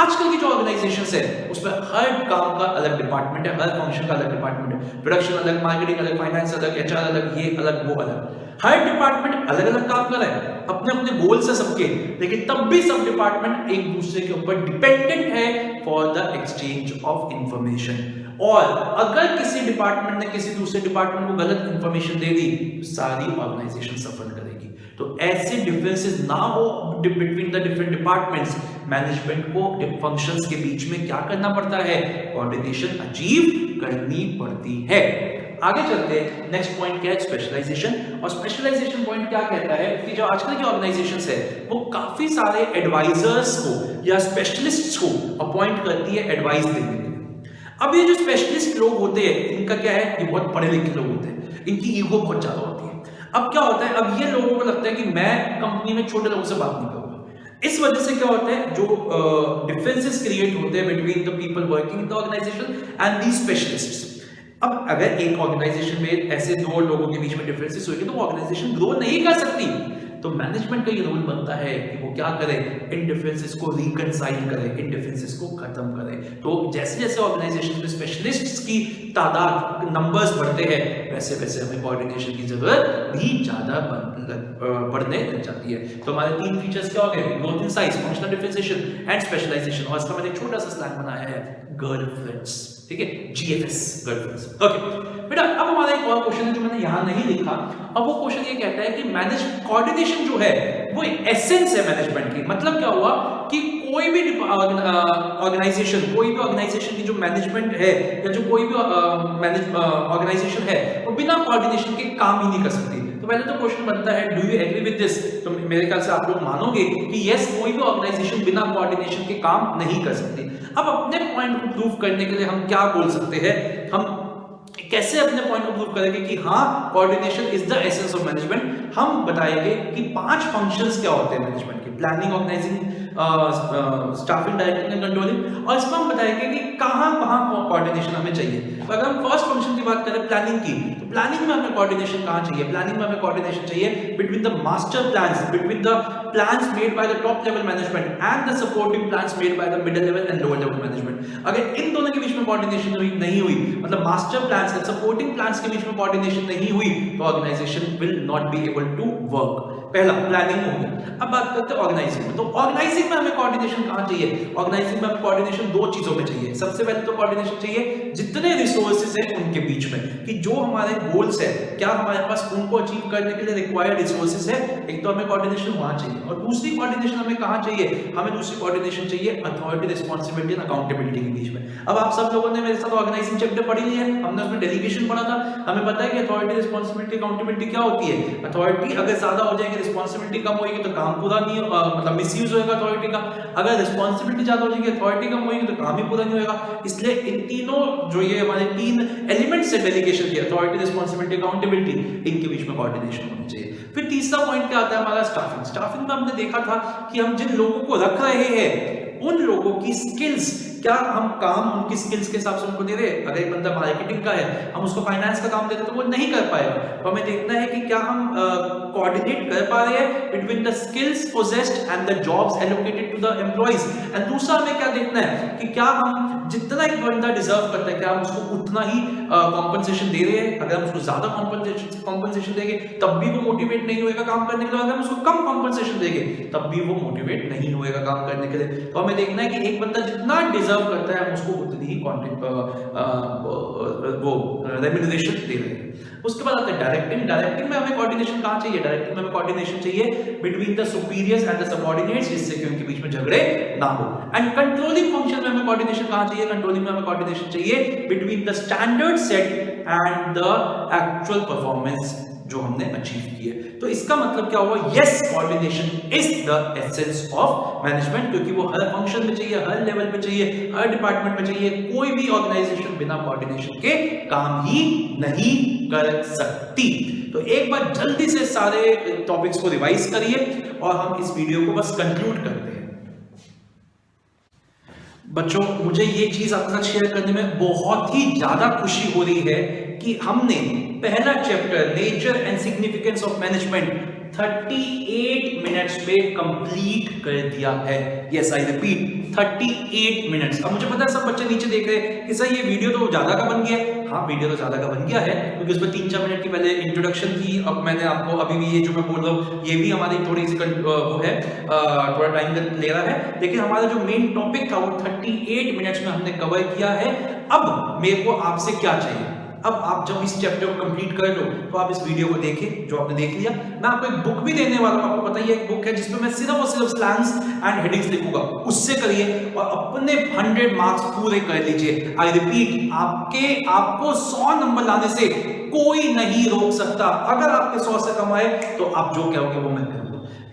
आजकल की जो ऑर्गेनाइजेशंस है उसमें हर काम का अलग डिपार्टमेंट है, हर फंक्शन का अलग डिपार्टमेंट है। प्रोडक्शन अलग, मार्केटिंग अलग, फाइनेंस अलग, एचआर अलग, ये अलग, वो अलग। हर डिपार्टमेंट अलग अलग काम कर रहा है, अपने अपने गोल्स है सबके, लेकिन तब भी सब डिपार्टमेंट एक दूसरे के ऊपर डिपेंडेंट है for the exchange of information. और अगर किसी डिपार्टमेंट ने किसी दूसरे डिपार्टमेंट को गलत इंफॉर्मेशन दे दी, सारी ऑर्गेनाइजेशन सफर करेगी। तो ऐसे डिफरेंसेस ना हो between the different departments, management को फंक्शंस के बीच में क्या करना पड़ता है, कोऑर्डिनेशन अचीव करनी पड़ती है। आगे चलते हैं, नेक्स्ट पॉइंट क्या है, स्पेशलाइजेशन। और स्पेशलाइजेशन पॉइंट क्या कहता है कि जो आजकल की ऑर्गेनाइजेशंस है वो काफी सारे एडवाइजर्स को या स्पेशलिस्ट्स को अपॉइंट करती है एडवाइस देने के लिए। अब ये जो स्पेशलिस्ट लोग होते हैं इनका क्या है, ये बहुत पढ़े लिखे लोग होते हैं, इनकी ईगो बहुत ज्यादा होती है। अब क्या होता है, अब ये लोगों को लगता है कि मैं कंपनी में छोटे लोगों से बात नहीं करूंगा। इस वजह से क्या होता है, जो डिफरेंसेस क्रिएट होते हैं between the people working in the organization and the specialists. अब अगर एक ऑर्गेनाइजेशन में ऐसे दो लोगों के बीच में डिफरेंसेस होंगे तो वो ऑर्गेनाइजेशन ग्रो नहीं कर सकती। तो मैनेजमेंट का ये रोल बनता है कि वो क्या करे, इन डिफरेंसेस को रिकंसाइल करे, इन डिफरेंसेस को खत्म करे। तो जैसे जैसे ऑर्गेनाइजेशन में स्पेशलिस्ट्स की तादाद, नंबर्स बढ़ते हैं, वैसे वैसे हमें कोऑर्डिनेशन की जरूरत भी ज्यादा बढ़ने लग जाती है। तो हमारे तीन फीचर्स क्या हो गए, growth in size, functional differentiation and specialization. और इसका मैंने एक छोटा सा स्लैंग बनाया है, गर्लफ्रेंड्स, ठीक है, जीएफएस, गर्लफ्रेंड्स। ओके बेटा, अब हमारा एक और क्वेश्चन है जो मैंने यहां नहीं लिखा। अब वो क्वेश्चन ये कहता है कि कोऑर्डिनेशन जो है वो एसेंस है मैनेजमेंट की। मतलब क्या हुआ कि कोई भी ऑर्गेनाइजेशन, कोई भी ऑर्गेनाइजेशन की जो मैनेजमेंट है या जो कोई भी ऑर्गेनाइजेशन है वो बिना कोऑर्डिनेशन के काम ही नहीं कर सकती। तो पहले तो क्वेश्चन बनता है, do you agree with this? तो मेरे ख्याल से आप लोग मानोगे कि यस, कोई भी ऑर्गेनाइजेशन बिना कोऑर्डिनेशन के काम नहीं कर सकती। अब अपने पॉइंट को प्रूव करने के लिए हम क्या बोल सकते हैं, हम कैसे अपने पॉइंट को प्रूव करेंगे कि हाँ coordination is the essence of management. हम बताएंगे कि 5 फंक्शंस क्या होते हैं मैनेजमेंट के, planning, organizing, staffing, directing and controlling. और इसमें हम बताएंगे कि कहाँ कोऑर्डिनेशन हमें चाहिए। तो अगर हम फर्स्ट फंक्शन की बात करें प्लानिंग की, तो प्लानिंग में हमें कोऑर्डिनेशन कहाँ चाहिए, प्लानिंग में हमें कोऑर्डिनेशन चाहिए between the master plans, between the plans made by the top level management and the supporting plans made by the middle level and lower level management. अगर इन दोनों के बीच में कोऑर्डिनेशन नहीं हुई, मतलब master plans and supporting plans के बीच में कोऑर्डिनेशन नहीं हुई, तो organization will not be able to work. पहला प्लानिंग हो गया। अब बात करते हैं ऑर्गेनाइजिंग में। तो ऑर्गेनाइजिंग में हमें कोऑर्डिनेशन कहां चाहिए, ऑर्गेनाइजिंग में हमें कोऑर्डिनेशन 2 चीजों में चाहिए। सबसे पहले तो कोऑर्डिनेशन चाहिए जितने रिसोर्सेज हैं उनके बीच में, कि जो हमारे गोल्स है क्या हमारे पास उनको अचीव करने के लिए रिक्वायर्ड रिसोर्सेज है, एक तो हमें कोऑर्डिनेशन वहां चाहिए। और दूसरी कोऑर्डिनेशन हमें कहां चाहिए, हमें दूसरी कोऑर्डिनेशन चाहिए अथॉरिटी, रिस्पांसिबिलिटी एंड अकाउंटेबिलिटी के बीच में। अब आप सब लोगों ने मेरे साथ ऑर्गेनाइजिंग चैप्टर पढ़ी ली है, हमने उसमें डेलीगेशन पढ़ा था, हमें पता है कि अथॉरिटी, रिस्पांसिबिलिटी, अकाउंटेबिलिटी क्या होती है। अथॉरिटी अगर ज्यादा हो जाएगी, रिस्पांसिबिलिटी कम होगी तो काम पूरा नहीं, मतलब मिसयूज होगा अथॉरिटी का। अगर रिस्पांसिबिलिटी ज्यादा हो जाएगी, अथॉरिटी कम होगी तो काम ही पूरा नहीं होगा। इसलिए इन तीनों जो ये हमारे 3 एलिमेंट्स है डेलीगेशन के, अथॉरिटी, रिस्पांसिबिलिटी, अकाउंटेबिलिटी, इनके बीच में कोऑर्डिनेशन होनी चाहिए। फिर तीसरा पॉइंट क्या आता है हमारा, स्टाफिंग। स्टाफिंग में हमने देखा था कि हम जिन लोगों को रख रहे हैं उन लोगों की स्किल्स, क्या हम काम उनकी स्किल्स के हिसाब से उनको दे रहे हैं? अगर एक बंदा मार्केटिंग का है, हम उसको फाइनेंस का काम देते तो वो नहीं कर पाएगा। तो हमें देखना है कि क्या हम कोऑर्डिनेट कर पा रहे हैं between the skills possessed and the jobs allocated to the employees. And दूसरा हमें क्या देखना है कि क्या हम जितना एक बंदा डिजर्व करता है, क्या हम उसको उतना ही कॉम्पनसेशन दे रहे हैं? अगर हम उसको ज्यादा कॉम्पनसेशन देंगे तब भी वो मोटिवेट नहीं होएगा काम करने के लिए। अगर हम उसको कम कॉम्पनसेशन देंगे तब भी वो मोटिवेट नहीं होएगा काम करने के लिए। तो हमें देखना है कि एक बंदा जितना डिजर्व करता है हम उसको उतनी ही वो रेम्यूनरेशन दे रहे हैं। उसके बाद आता है डायरेक्टिंग। डायरेक्टिंग में हमें कोऑर्डिनेशन कहां चाहिए? डायरेक्टिंग में हमें कोऑर्डिनेशन चाहिए between the superiors and the subordinates, जिससे कि उनके बीच में झगड़े ना हो। एंड कंट्रोलिंग फंक्शन में हमें कोऑर्डिनेशन कहां चाहिए? कंट्रोलिंग में हमें कोऑर्डिनेशन चाहिए between the standard set and the actual performance जो हमने अचीव किए। तो इसका मतलब क्या हुआ? Yes, coordination is the essence of management, क्योंकि वो हर फंक्शन में चाहिए, हर लेवल पे चाहिए, हर डिपार्टमेंट में चाहिए। कोई भी ऑर्गेनाइजेशन बिना कोऑर्डिनेशन के काम ही नहीं कर सकती। तो एक बार जल्दी से सारे टॉपिक्स को रिवाइज करिए और हम इस वीडियो को बस कंक्लूड करते हैं। बच्चों, मुझे ये चीज आपके साथ शेयर करने में बहुत ही ज्यादा खुशी हो रही है कि हमने पहला chapter nature and significance of management 38 minutes में कंप्लीट कर दिया है। Yes, I repeat, 38 minutes. अब मुझे पता है सब बच्चे नीचे देख रहे हैं कि सर ये वीडियो तो ज्यादा का बन गया है। हाँ, वीडियो तो ज्यादा का बन गया है क्योंकि उसमें 3-4 मिनट की पहले इंट्रोडक्शन थी। अब मैंने आपको अभी भी ये जो मैं बोल रहा हूँ ये भी हमारी थोड़ी सी वो है, थोड़ा टाइम ले रहा है, लेकिन हमारा जो मेन टॉपिक था वो 38 मिनट्स में हमने कवर किया है। अब मेरे को आपसे क्या चाहिए? अब आप जब इस चैप्टर को कंप्लीट कर लो तो आप इस वीडियो को देखें जो आपने देख लिया। मैं आपको एक बुक भी देने वाला हूं, आपको पता ही है एक बुक है जिसमें मैं सिर्फ और सिर्फ स्लैंग्स एंड हेडिंग्स लिखूंगा, उससे करिए और अपने 100 मार्क्स पूरे कर लीजिए। आई रिपीट, आपको 100 नंबर लाने से कोई नहीं रोक सकता। अगर आपके 100 से कम आए तो आप जो कहोगे वो मैं करूंगा।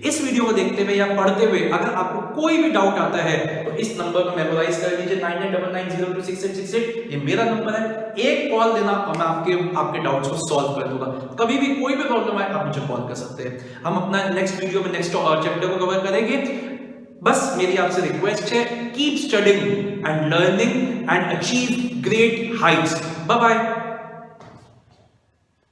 इस वीडियो को देखते हुए या पढ़ते हुए अगर आपको कोई भी डाउट आता है तो इस नंबर को मेमोराइज कर लीजिए, 9999026868। ये मेरा नंबर है। एक कॉल देना और मैं आपके डाउट्स को सॉल्व कर दूंगा। कभी भी कोई भी प्रॉब्लम आए आप मुझे कॉल कर सकते हैं। हम अपना नेक्स्ट वीडियो में नेक्स्ट चैप्टर को कवर करेंगे। बस मेरी आपसे रिक्वेस्ट है, keep studying and learning and achieve great heights. Bye bye.